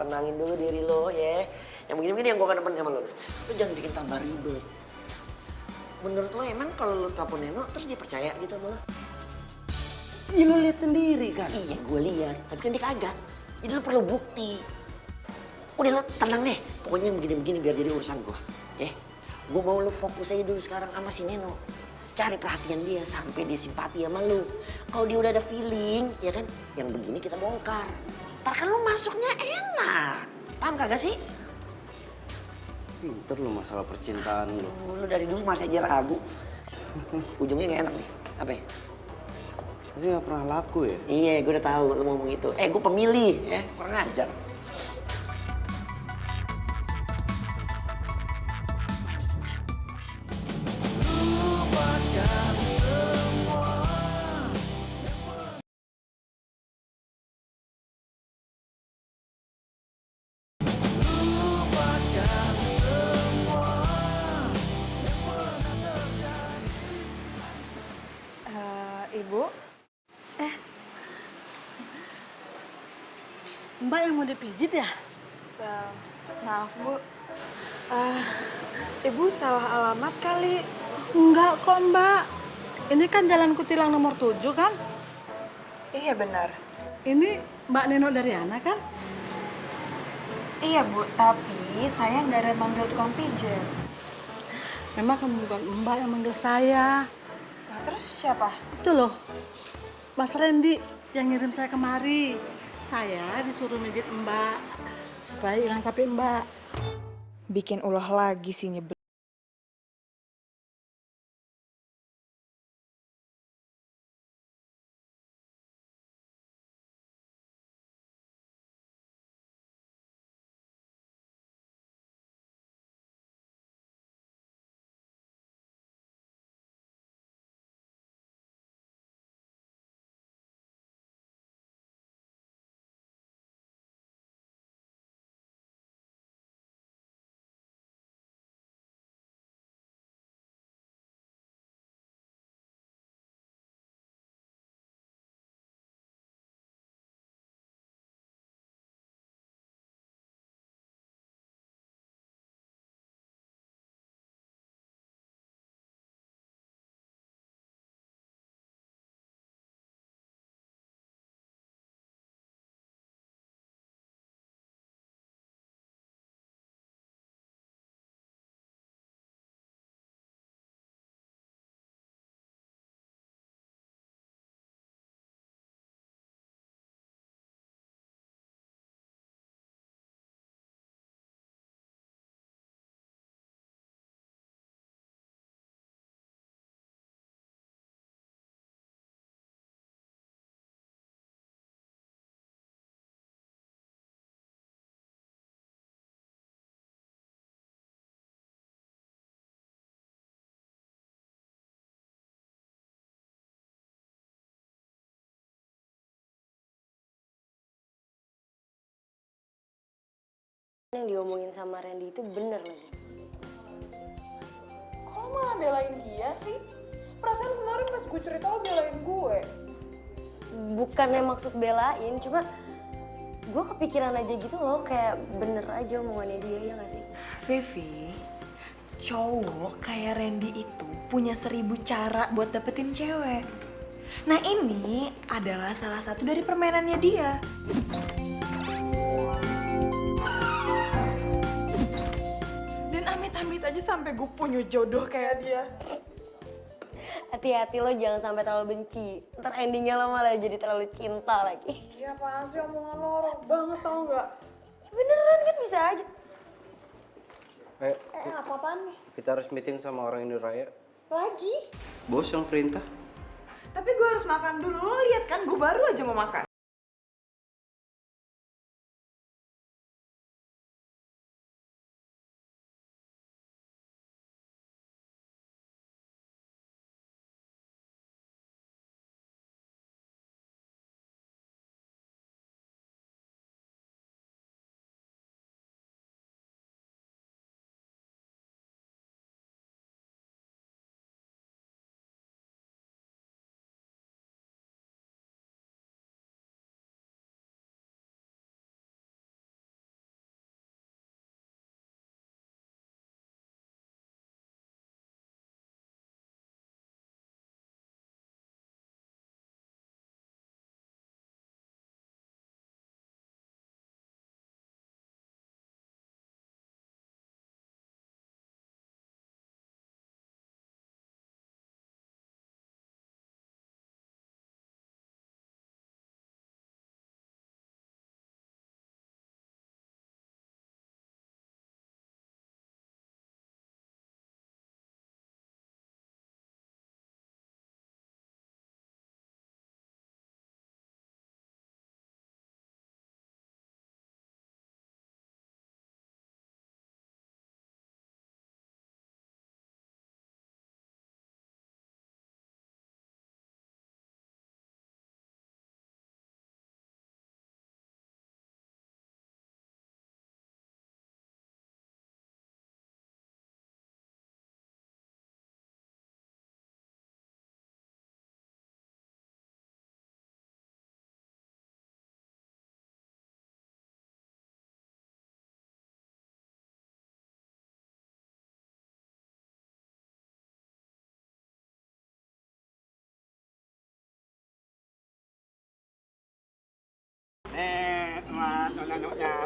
tenangin dulu diri lo ya. Yang begini-begini yang gue kan demen sama lo. Lo jangan bikin tambah ribet. Menurut lo emang kalau lo telepon Neno terus dia percaya gitu sama lo? Iya lo lihat sendiri kan. Iya gue lihat, tapi kan dia kagak. Jadi lo perlu bukti. Udah lo tenang deh, pokoknya yang begini-begini biar jadi urusan gue. Ya, gue mau lo fokus aja dulu sekarang sama si Neno. Cari perhatian dia sampai dia simpati sama lu. Kalau dia udah ada feeling, ya kan, yang begini kita bongkar. Ntar kan lu masuknya enak. Paham kagak sih? Pinter lo masalah percintaan lo. Lu dari dulu masih aja ragu. Ujungnya gak enak nih. Apa ya? Tapi gak pernah laku ya? Iya, gue udah tahu lu ngomong itu. Gue pemilih, ya. Kurang ajar. Lupakan semua. Lupakan semua yang pernah terjadi. Ibu? Mbak yang mau dipijit ya? Maaf, Bu. Ibu salah alamat kali. Enggak kok, Mbak. Ini kan Jalan Kutilang nomor 7 kan? Iya, benar. Ini Mbak Neno Daryana kan? Iya, Bu. Tapi saya nggak ada manggil tukang pijat. Memang kamu bukan Mbak yang manggil saya. Nah, terus siapa? Itu loh, Mas Randy yang ngirim saya kemari. Saya disuruh mijit Mbak supaya hilang capek Mbak. Bikin ulah lagi sih nyebel. yang diomongin sama Randy itu bener lagi. Kok lo malah belain dia sih? Perasaan kemarin pas gue cerita lo belain gue. Bukannya maksud belain, cuma gue kepikiran aja gitu loh, kayak bener aja omongannya dia, ya gak sih? Vivi, cowok kayak Randy itu punya 1000 cara buat dapetin cewek. Nah ini adalah salah satu dari permainannya dia. Dan amit-amit aja sampai gue punya jodoh kayak dia. Hati-hati lo jangan sampai terlalu benci. Ntar endingnya lo malah jadi terlalu cinta lagi. Iya apaan sih omongan lo orang banget tau gak? Ya beneran kan bisa aja. Ayo, Apa-apaan nih? kita harus meeting sama orang Indoraya. Lagi? Bos yang perintah. Tapi gue harus makan dulu, lo lihat kan gue baru aja mau makan.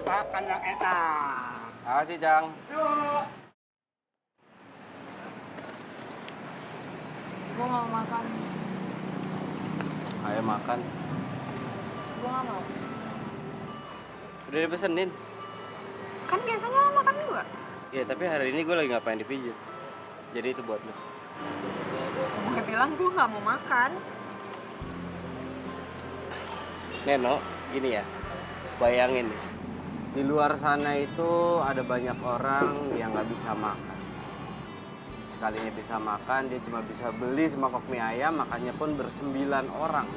Makan yang enak. Makasih, Jang. Gue gak mau makan. Ayo makan. Gue gak mau. Udah dipesenin. Kan biasanya lo makan 2. Ya, tapi hari ini gue lagi nggak pengen dipijit. Jadi itu buat lo. Gue bilang gue gak mau makan. Neno, gini ya. Bayangin nih. Di luar sana itu ada banyak orang yang nggak bisa makan. Sekalinya bisa makan, dia cuma bisa beli semangkok mie ayam, makannya pun ber9 orang.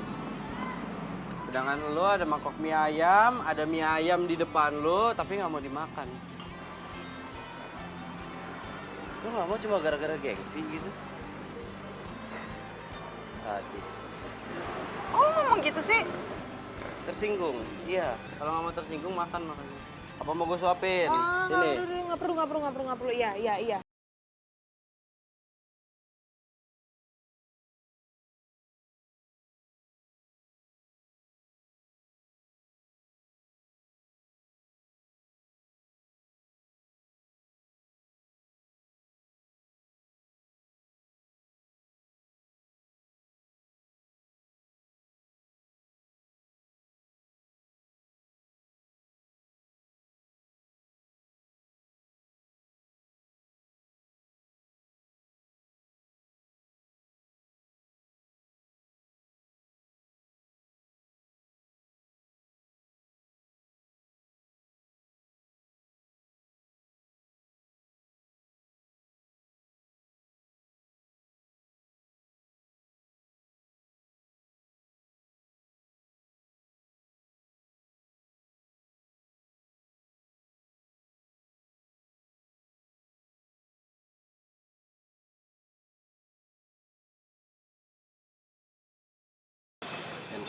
Sedangkan lo ada mangkok mie ayam, ada mie ayam di depan lo, tapi nggak mau dimakan. Lo nggak mau cuma gara-gara gengsi gitu? Sadis. Kok lo ngomong gitu sih? Tersinggung? Iya. Kalau nggak mau tersinggung, makan makanya. Apa mau gue suapin? Sini. Nggak perlu. Iya.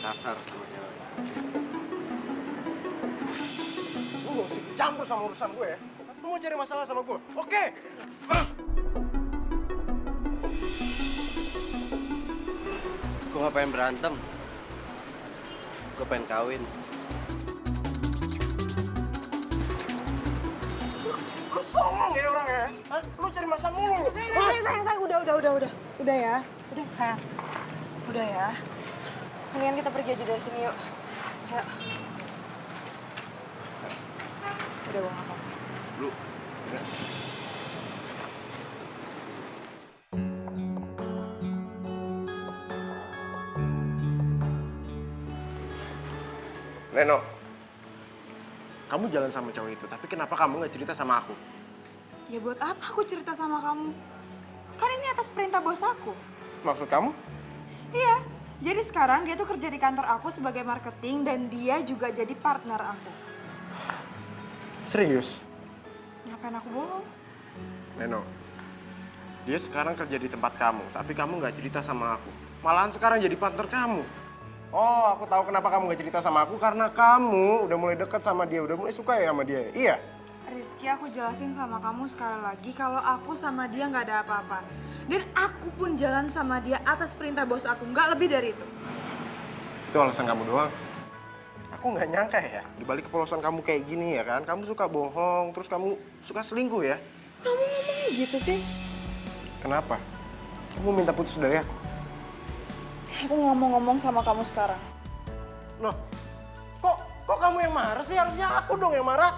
kasar sama cewek. Lu gak usah campur sama urusan gue ya. Lu mau cari masalah sama gue? Oke. Gue gak pengen berantem. Gue pengen kawin. Lu songong ya orangnya. Hah? Lu cari masalah mulu lu. Sayang, udah ya. Udah, sayang. Udah ya. Mendingan kita pergi aja dari sini yuk. Ayo. Udah, gue gak apa-apa. Lu, udah. Reno, kamu jalan sama cowok itu, tapi kenapa kamu nggak cerita sama aku? Ya buat apa aku cerita sama kamu? Kan ini atas perintah bos aku. Maksud kamu? Iya, jadi sekarang dia tuh kerja di kantor aku sebagai marketing dan dia juga jadi partner aku. Serius? Ngapain aku bohong? Reno, dia sekarang kerja di tempat kamu, tapi kamu nggak cerita sama aku. Malahan sekarang jadi partner kamu. Oh, aku tahu kenapa kamu nggak cerita sama aku, karena kamu udah mulai dekat sama dia, udah mulai suka ya sama dia. Iya? Rizky, aku jelasin sama kamu sekali lagi kalau aku sama dia nggak ada apa-apa. Dan aku pun jalan sama dia atas perintah bos aku, nggak lebih dari itu. Itu alasan kamu doang. Aku nggak nyangka ya, di balik kepolosan kamu kayak gini ya kan, kamu suka bohong, terus kamu suka selingkuh ya. Kamu ngomongnya gitu sih? Kenapa? Kamu minta putus dari aku? Aku nggak mau ngomong sama kamu sekarang. Loh, kok kamu yang marah sih? Harusnya aku dong yang marah.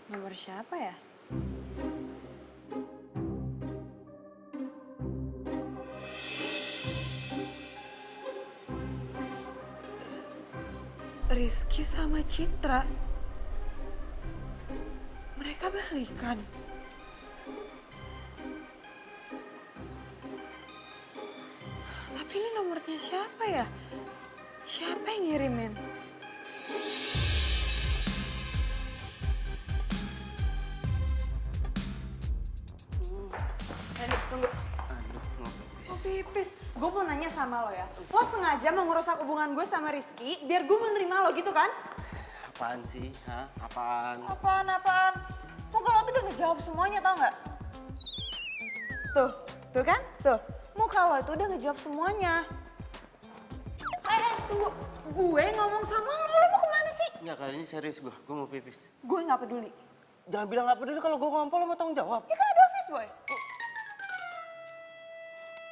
Nomor siapa ya? Rizky sama Citra. Mereka balikan. Tapi ini nomornya siapa ya? Siapa yang ngirimin? Randy, tunggu. Oh pipis. Gue mau nanya sama lo ya. Lo sengaja mau ngerusak hubungan gue sama Rizky biar gue menerima lo gitu kan? Apaan sih? Hah? Apaan? Apaan? Muka lo tuh udah ngejawab semuanya tau nggak? Tuh kan? Tuh. Muka lo itu udah ngejawab semuanya. Tunggu. Gue ngomong sama lo mau kemana sih? Enggak, kali ini serius gue mau pipis. Gue nggak peduli. Jangan bilang nggak peduli kalau gue ngompol lo mau tanggung jawab. Ya kan ada office boy.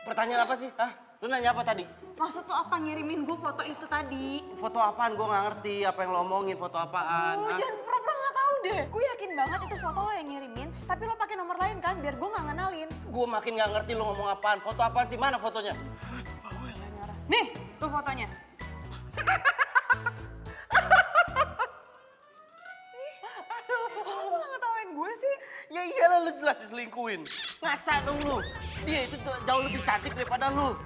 Pertanyaan apa sih? Hah? Lu nanya apa tadi? Maksud lo apa ngirimin gue foto itu tadi? Foto apaan? Gue nggak ngerti apa yang lo omongin, foto apaan. Oh, Hah? jangan pura-pura nggak tahu deh. Gue yakin banget itu foto lo yang ngirimin, tapi lo pakai nomor lain kan biar gue nggak ngenalin. Gue makin nggak ngerti lo ngomong apaan. Foto apaan sih? Mana fotonya? Nih, tuh fotonya. Kok lo malah ngetawain gue sih? Ya iyalah lu jelas diselingkuhin. Ngaca dong lu. Dia itu jauh lebih cantik daripada lu.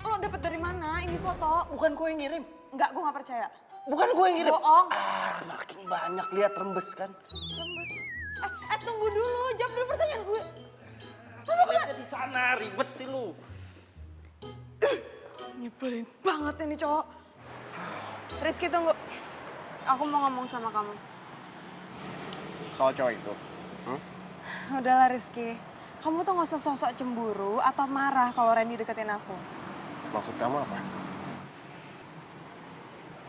Lo dapet dari mana ini foto? Bukan gue yang ngirim. Enggak, gue nggak percaya. Bukan gue yang ngirim. Bohong. Makin banyak lihat rembes kan. Rembes. Tunggu dulu, jawab dulu pertanyaan gue. Lihatnya di sana, ribet sih lu. Nyebelin banget ini cowok. Rizky tunggu. Aku mau ngomong sama kamu. Soal cowok itu. Udahlah Rizky. Kamu tuh gak usah sosok cemburu atau marah kalau Randy deketin aku. Maksud kamu apa?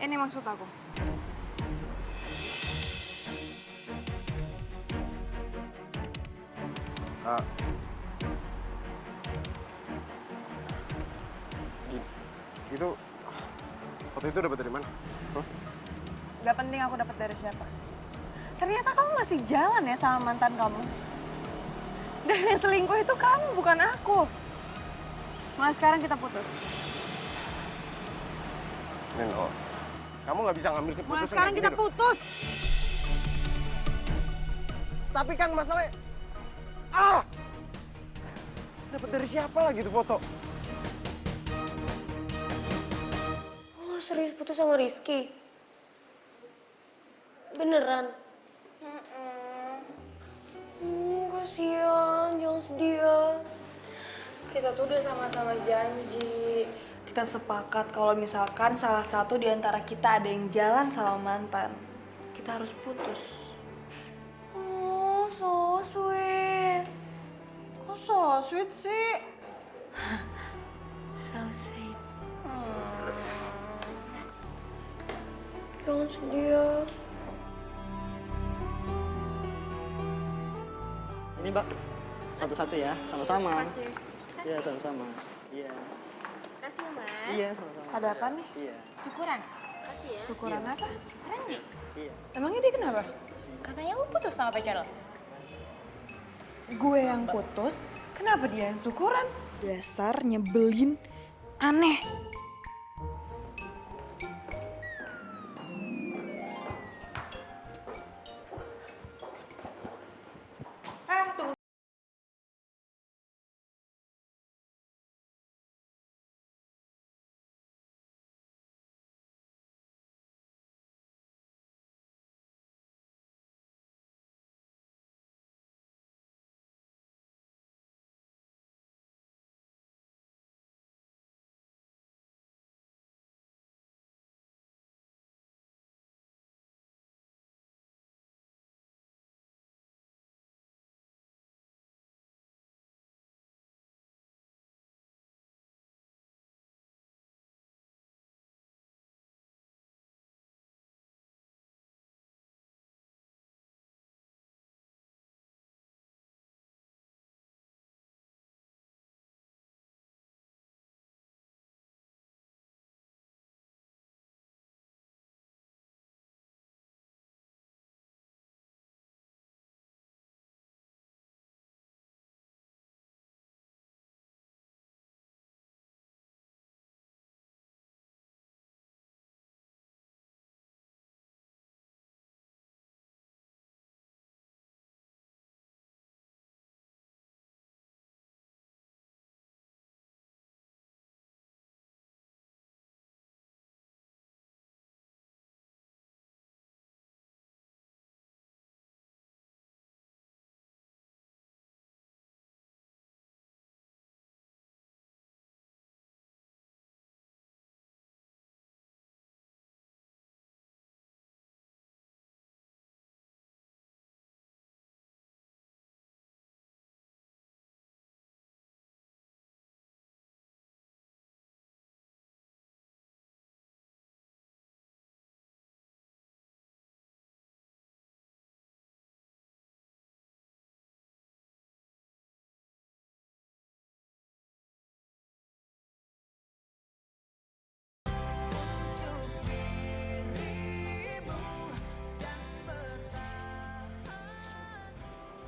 Ini maksud aku. Itu foto itu dapat dari mana? Gak penting aku dapat dari siapa. Ternyata kamu masih jalan ya sama mantan kamu. Dan yang selingkuh itu kamu, bukan aku. Mulai sekarang kita putus. Nino, kamu nggak bisa ngambil keputusan. Mulai sekarang kayak kita gini loh. putus. Tapi kan masalahnya... Dapat dari siapa lagi tuh foto? Lo serius putus sama Rizky? Beneran? Kasian, jangan sedih ya. Kita tuh udah sama-sama janji. Kita sepakat kalau misalkan salah satu di antara kita ada yang jalan sama mantan. Kita harus putus. Oh, so sweet. Kok so sweet sih? So sweet. Jangan sedih ya. Ini Mbak, satu-satu ya, sama-sama. Iya, sama-sama. Iya. Kasih ya, Mas. Iya, sama-sama. Ada apa nih? Iya. Syukuran. Kasih ya. Syukuran apa? Randy, Iya. Emangnya dia kenapa? katanya lu putus sama pacar lo. Gue yang putus, kenapa dia yang syukuran? Dasar nyebelin, aneh.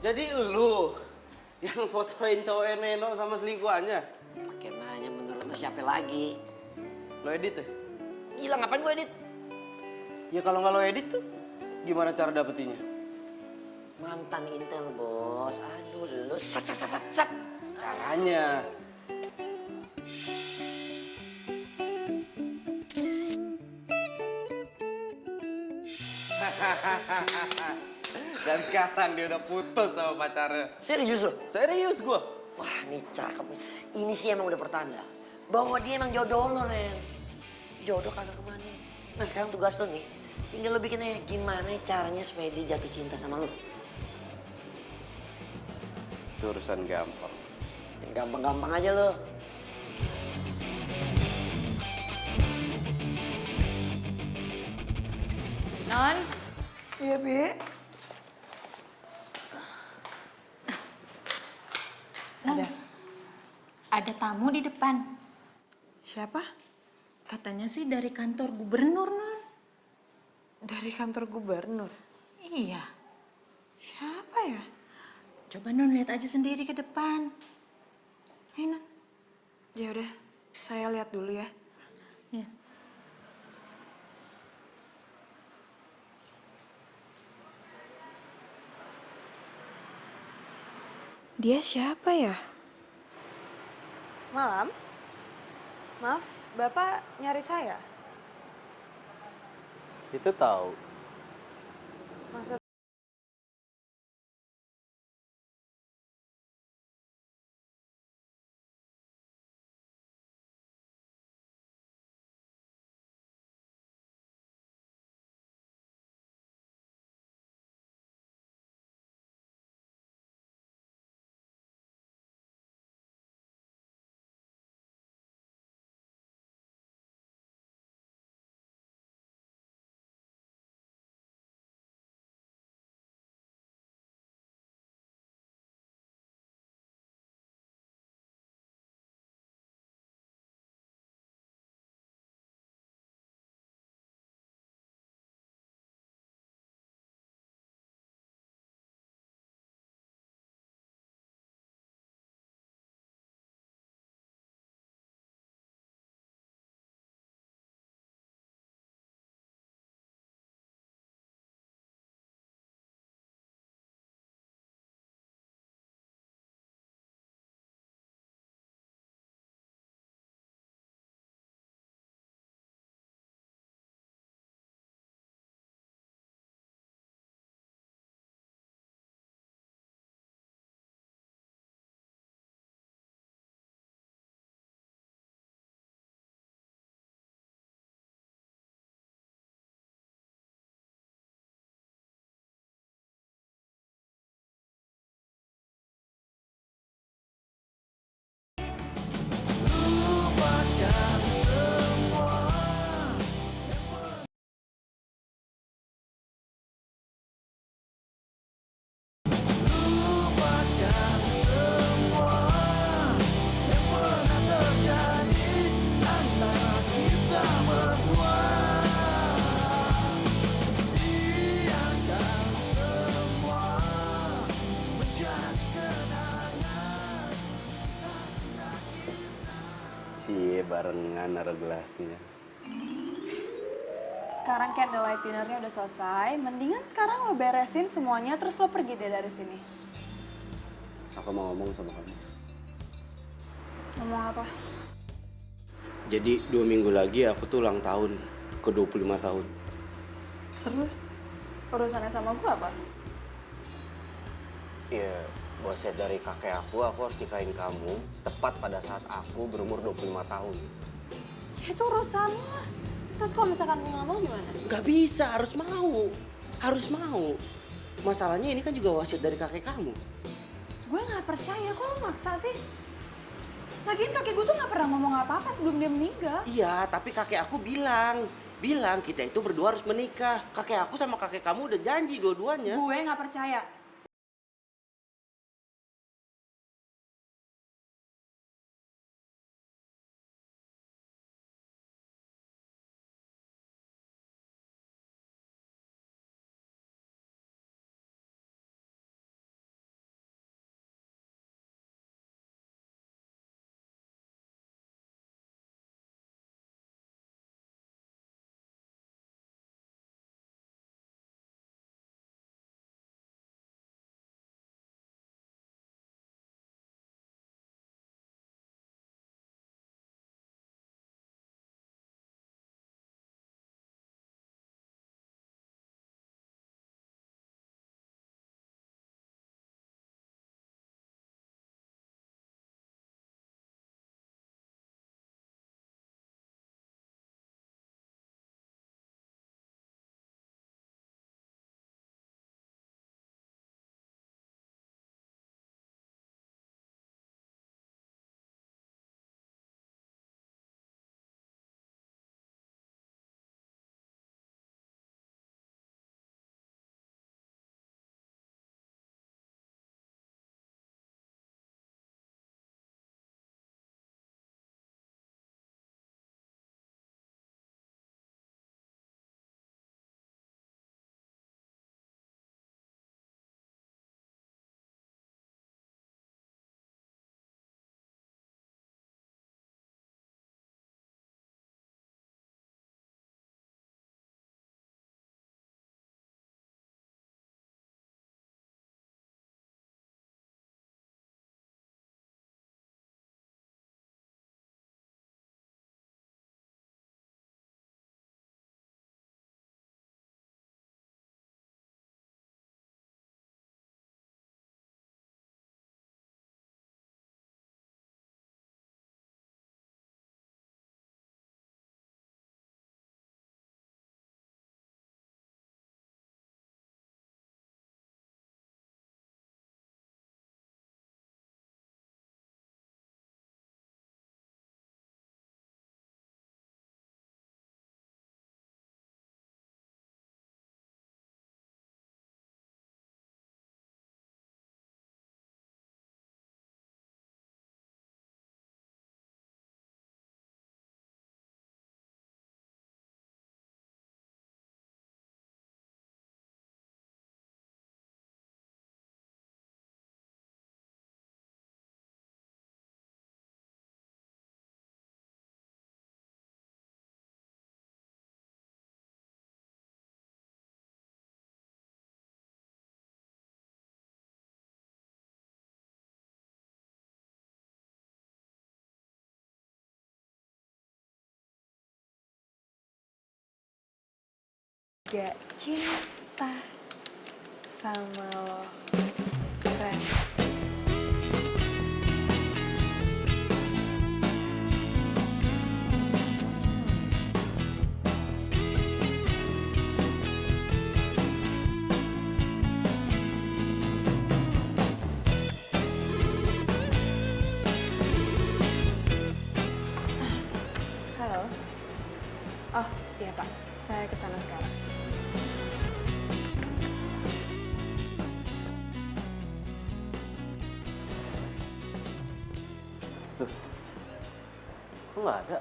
Jadi lu yang fotoin cowok Neno sama selingkuhannya? Pakai nanya menurut lo siapa lagi? Lo edit ya? Gila ngapain gue edit? Ya kalau nggak lo edit tuh, gimana cara dapetinnya? Mantan Intel bos. Aduh lu sat. Caranya. Dan sekarang dia udah putus sama pacarnya. Serius lo? Serius gua. Wah nih cakep nih. Ini sih emang udah pertanda bahwa dia emang jodoh lo, Ren. Jodoh kagak kemana. Nah sekarang tugas lo nih, tinggal lo bikinnya gimana caranya supaya dia jatuh cinta sama lo. Itu urusan gampang. Gampang-gampang aja lo. Non. Iya, Bi. Ada tamu di depan. Siapa? Katanya sih dari kantor gubernur, Non. Dari kantor gubernur? Iya. Siapa ya? Coba Non lihat aja sendiri ke depan. Ayo, Non. Ya udah, saya lihat dulu ya. Ya. Dia siapa ya? Malam? Maaf, Bapak nyari saya? Itu tahu. Maksud Lupakan semua. Lupakan semua yang pernah terjadi antara kita berdua. Biarkan semua menjadi kenangan kisah cinta kita. Cie barengan naruh gelasnya. sekarang candlelight dinnernya udah selesai, mendingan sekarang lo beresin semuanya terus lo pergi deh dari sini. Aku mau ngomong sama kamu. Ngomong apa? Jadi 2 minggu lagi aku tuh ulang tahun ke 25 tahun. Terus urusannya sama gue apa? Iya, bosnya dari kakek aku harus nikahin kamu tepat pada saat aku berumur 25 tahun. Ya itu urusan lo lah. Terus kalau misalkan gue nggak mau gimana? Gak bisa, harus mau. Harus mau. Masalahnya ini kan juga wasiat dari kakek kamu. Gue nggak percaya, kok lo maksa sih? Lagian kakek gue tuh nggak pernah ngomong apa-apa sebelum dia meninggal. Iya, tapi kakek aku bilang kita itu berdua harus menikah. Kakek aku sama kakek kamu udah janji dua-duanya. Gue nggak percaya. Gak cinta sama lo, Ren. Halo. Oh, iya Pak. Saya kesana sekarang. Kok nggak ada?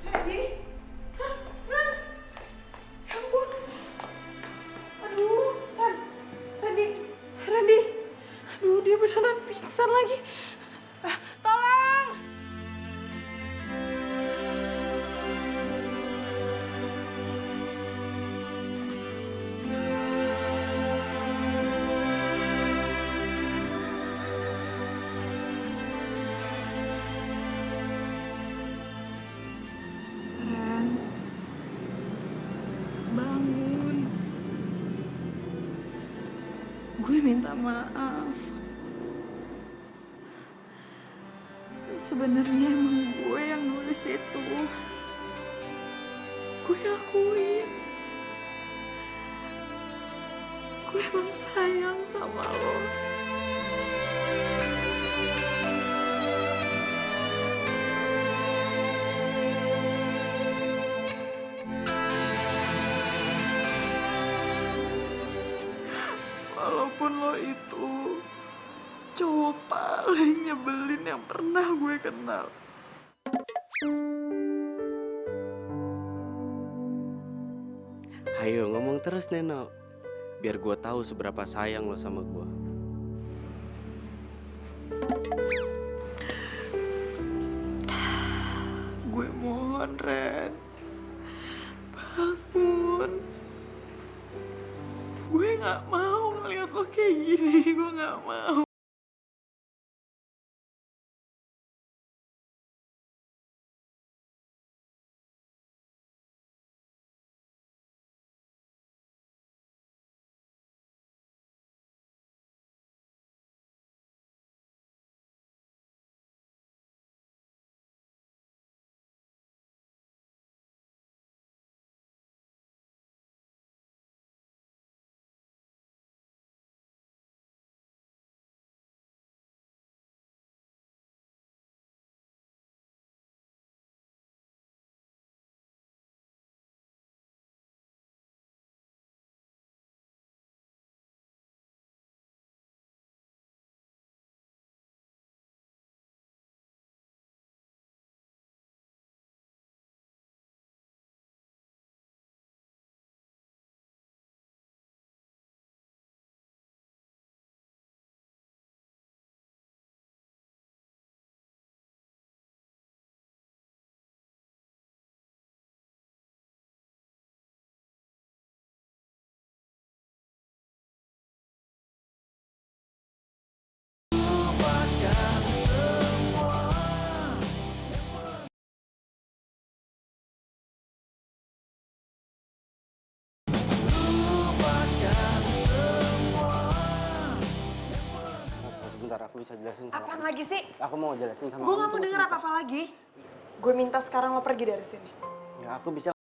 Randy? Hah? Ran? Ya ampun. Aduh, Randy. Randy. Aduh, dia beneran pingsan lagi. Ah, tolong! Ran, bangun. Gue minta maaf. Sebenarnya emang gue yang nulis itu. Gue akuin. Gue emang sayang sama lo. Walaupun lo itu cowok paling nyebelin yang pernah gue kenal. Ayo ngomong terus Neno, biar gue tahu seberapa sayang lo sama gue. Gue mohon, Ren. Bangun. Gue gak mau ngeliat lo kayak gini. Gue gak mau. aku bisa jelasin sama Apaan kamu. lagi sih? Aku mau jelasin sama Gue kamu. gak mau Coba denger sebentar. apa-apa lagi. Gue minta sekarang lo pergi dari sini. Ya aku bisa.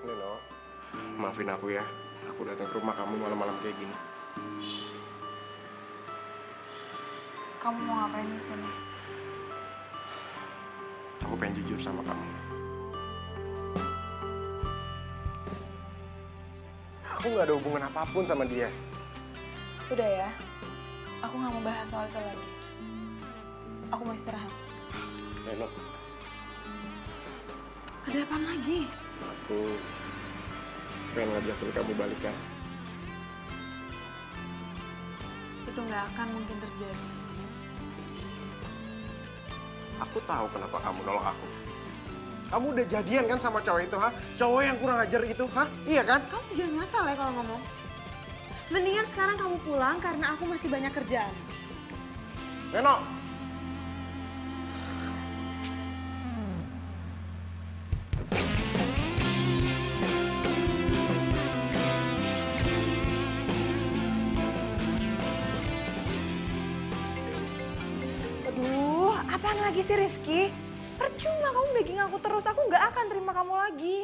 Nino, maafin aku ya. Aku datang ke rumah kamu malam-malam kayak gini. Kamu mau ngapain di sini? Aku pengen jujur sama kamu. Aku nggak ada hubungan apapun sama dia. Udah ya, aku gak mau bahas soal itu lagi. Aku mau istirahat. Nino, Ada apaan lagi? aku pengen ngajakin kamu balikan. Itu gak akan mungkin terjadi. Aku tahu kenapa kamu nolak aku. Kamu udah jadian kan sama cowok itu, ha? Cowok yang kurang ajar itu, ha? Iya kan? Kamu jangan ngasal ya kalau ngomong. Mendingan sekarang kamu pulang karena aku masih banyak kerjaan. Neno! Aduh, apaan lagi sih Rizky? Percuma kamu begging aku terus, aku gak akan terima kamu lagi.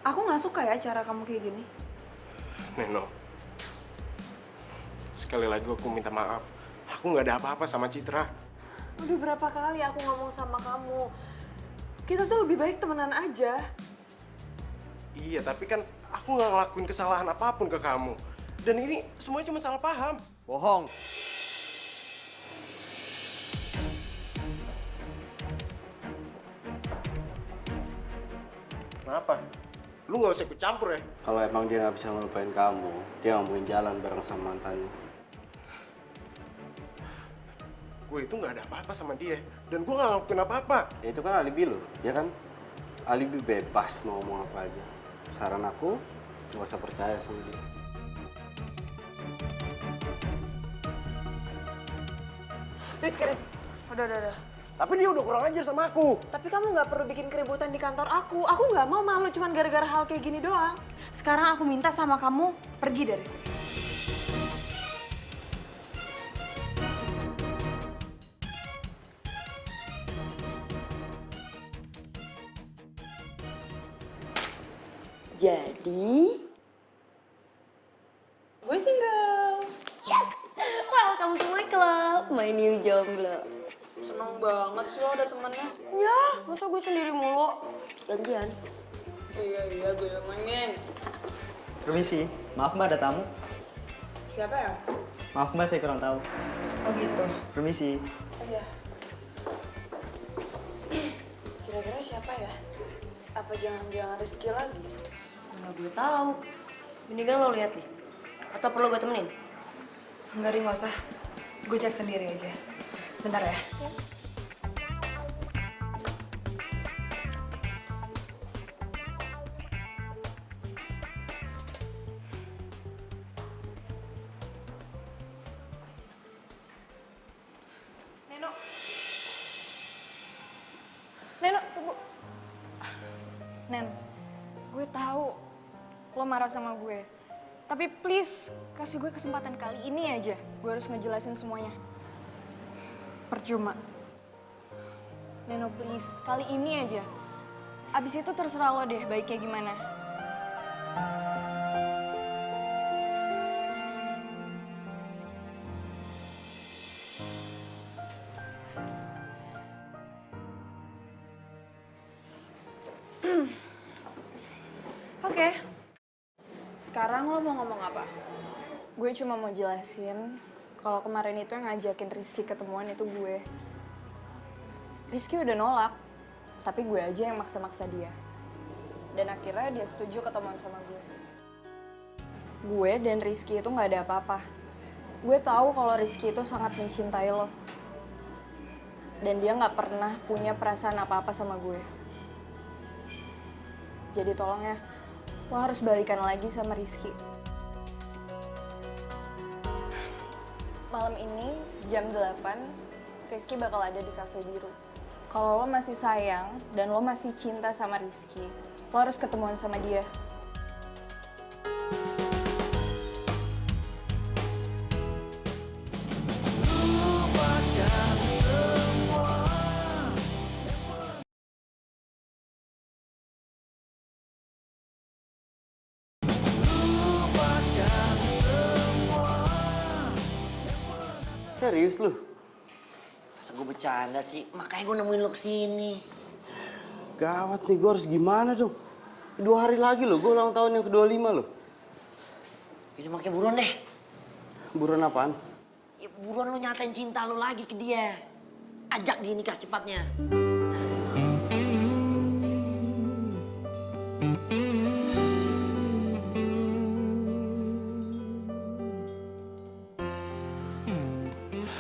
Aku gak suka ya cara kamu kayak gini. Neno, sekali lagi aku minta maaf. Aku nggak ada apa-apa sama Citra. Udah berapa kali aku ngomong sama kamu. Kita tuh lebih baik temenan aja. Iya, tapi kan aku nggak ngelakuin kesalahan apapun ke kamu. Dan ini semuanya cuma salah paham. Bohong. Kenapa? Lu nggak usah ikut campur ya. Kalau emang dia nggak bisa ngelupain kamu, dia nggak mungkin jalan bareng sama mantannya. Gue itu nggak ada apa-apa sama dia. Dan gue nggak ngelakuin apa-apa. Ya itu kan alibi lo, ya kan? Alibi bebas mau ngomong apa aja. Saran aku, nggak usah percaya sama dia. Rizky, udah. Tapi dia udah kurang ajar sama aku. Tapi kamu nggak perlu bikin keributan di kantor aku. Aku nggak mau malu cuman gara-gara hal kayak gini doang. Sekarang aku minta sama kamu pergi dari sini. Jadi, gue single. Yes! Welcome to my club, my new jomblo. Seneng banget sih lo ada temennya. Ya, masa gue sendiri mulu? Gantian. Iya, gue yang main. Permisi, maaf Mbak ada tamu. Siapa ya? Maaf Mbak, saya kurang tahu. Oh gitu. Permisi. Iya. Kira-kira siapa ya? Apa jangan-jangan Rizky lagi? Mana gue tahu. Mendingan lo lihat nih. Atau perlu gue temenin? Enggak, Ri, nggak usah. Gue cek sendiri aja. Bentar ya. Neno, tunggu. Nen, gue tahu lo marah sama gue. Tapi please, kasih gue kesempatan kali ini aja. Gue harus ngejelasin semuanya. Percuma. Neno, please, kali ini aja. Abis itu terserah lo deh baiknya gimana. Oke. Sekarang lo mau ngomong apa? Gue cuma mau jelasin kalau kemarin itu yang ngajakin Rizky ketemuan itu gue. Rizky udah nolak, tapi gue aja yang maksa-maksa dia. Dan akhirnya dia setuju ketemuan sama gue. Gue dan Rizky itu nggak ada apa-apa. Gue tahu kalau Rizky itu sangat mencintai lo. Dan dia nggak pernah punya perasaan apa-apa sama gue. Jadi tolong ya, lo harus balikan lagi sama Rizky. Malam ini jam 8, Rizky bakal ada di Cafe Biru. Kalau lo masih sayang dan lo masih cinta sama Rizky, lo harus ketemuan sama dia. Lupakan semua. Lupakan semua. Serius lu? Masa gue bercanda sih? Makanya gue nemuin lo kesini. Gawat nih, gue harus gimana dong? 2 hari lagi loh, gue ulang tahun yang ke-25 loh. Yaudah makanya buruan deh. Buruan apaan? Ya, buruan lo nyatain cinta lo lagi ke dia. Ajak dia nikah secepatnya.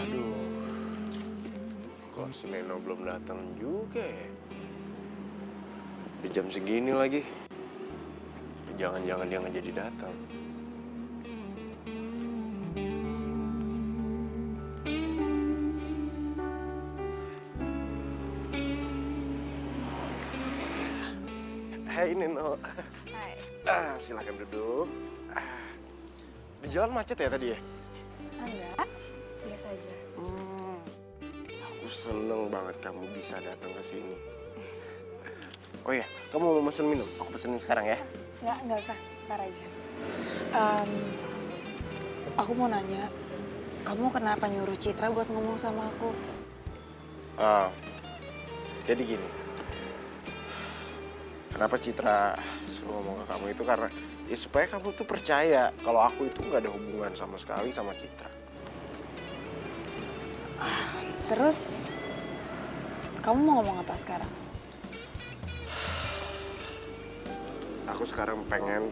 Aduh, kok si Neno belum datang juga ya? Di jam segini lagi. Jangan-jangan dia nggak jadi datang. Hai Neno. Hai. Silakan duduk. Di jalan macet ya tadi ya? Enggak, biasa aja. Aku seneng banget kamu bisa datang ke sini. Oh iya, kamu mau pesen minum? Aku pesenin sekarang ya. Enggak usah, ntar aja. Aku mau nanya, kamu kenapa nyuruh Citra buat ngomong sama aku? Jadi gini, kenapa Citra suruh ngomong ke kamu itu karena ya supaya kamu tuh percaya kalau aku itu nggak ada hubungan sama sekali sama Citra. Terus, kamu mau ngomong apa sekarang? Aku sekarang pengen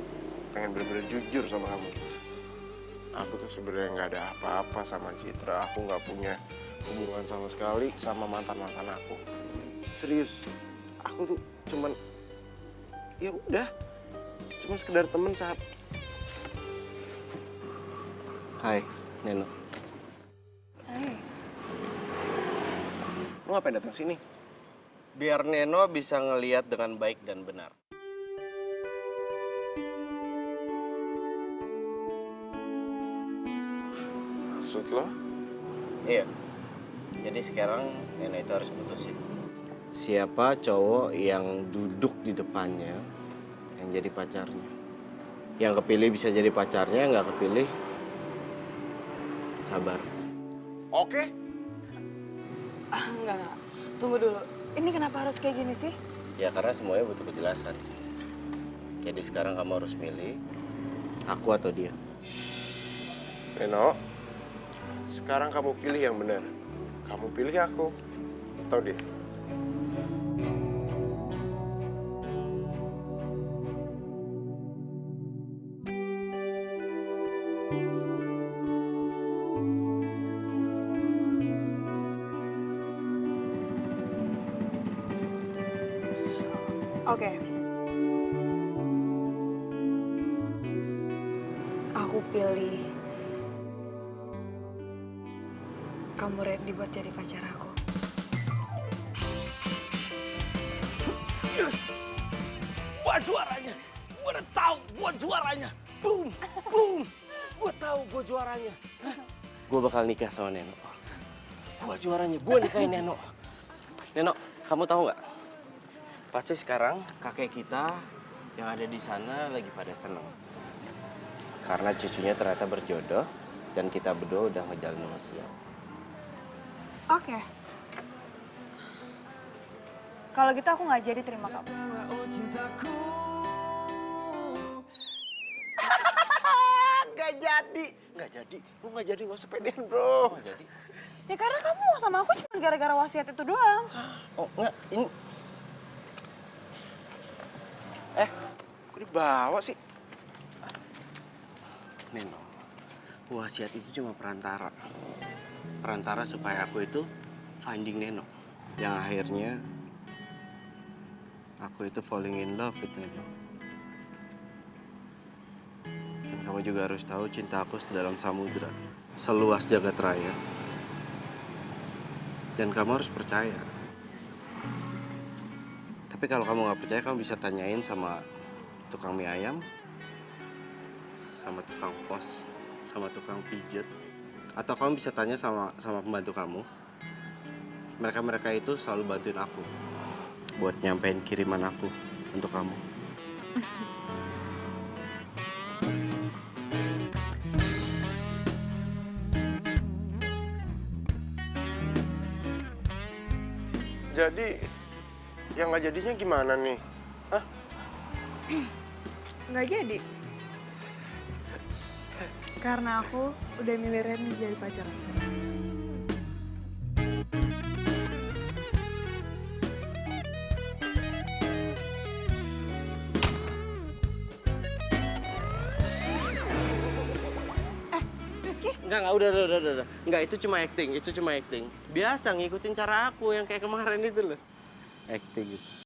bener-bener jujur sama kamu. Aku tuh sebenarnya nggak ada apa-apa sama Citra. Aku nggak punya hubungan sama sekali sama mantan-mantan aku. Serius, aku tuh cuman Ya udah, cuma sekedar temen saat. Hai, Neno. Hai. Lu ngapain datang sini? Biar Neno bisa ngelihat dengan baik dan benar. Maksud lo? Iya. Jadi sekarang Neno itu harus putusin. Siapa cowok yang duduk di depannya yang jadi pacarnya. Yang kepilih bisa jadi pacarnya, nggak kepilih sabar. Oke. Enggak. Tunggu dulu. Ini kenapa harus kayak gini sih? Ya karena semuanya butuh kejelasan. Jadi sekarang kamu harus milih aku atau dia. Neno, sekarang kamu pilih yang benar. Kamu pilih aku atau dia. Oke. Aku pilih kamu ready buat jadi pacar aku. Gua juaranya. Gua udah tahu gua juaranya. Boom, boom. Gua tahu gua juaranya. Gua bakal nikah sama Neno. Gua juaranya. Gua nikahin Neno. Neno, kamu tahu nggak? Pasti sekarang kakek kita yang ada di sana lagi pada seneng. Karena cucunya ternyata berjodoh dan kita berdua udah ngejalin wasiat. Oke. Kalau gitu aku nggak jadi terima kamu. Gak jadi. Lu gak jadi, gak usah pedean bro. Nggak jadi. Ya karena kamu mau sama aku cuma gara-gara wasiat itu doang. Oh enggak, ini Kok dibawa sih? Neno, wasiat itu cuma perantara. Perantara supaya aku itu finding Neno. Yang akhirnya aku itu falling in love with Neno. Dan kamu juga harus tahu cinta aku sedalam samudra, seluas jagat raya. Dan kamu harus percaya. Tapi kalau kamu nggak percaya, kamu bisa tanyain sama tukang mie ayam, sama tukang pos, sama tukang pijet, atau kamu bisa tanya sama pembantu kamu. Mereka itu selalu bantuin aku buat nyampein kiriman aku untuk kamu. Jadi, yang gak jadinya gimana nih? Hah? Nggak jadi. Karena aku udah milih Randy jadi pacar aku. Rizky? Enggak, udah. Enggak, itu cuma acting. Biasa ngikutin cara aku yang kayak kemarin itu loh. Acting gitu.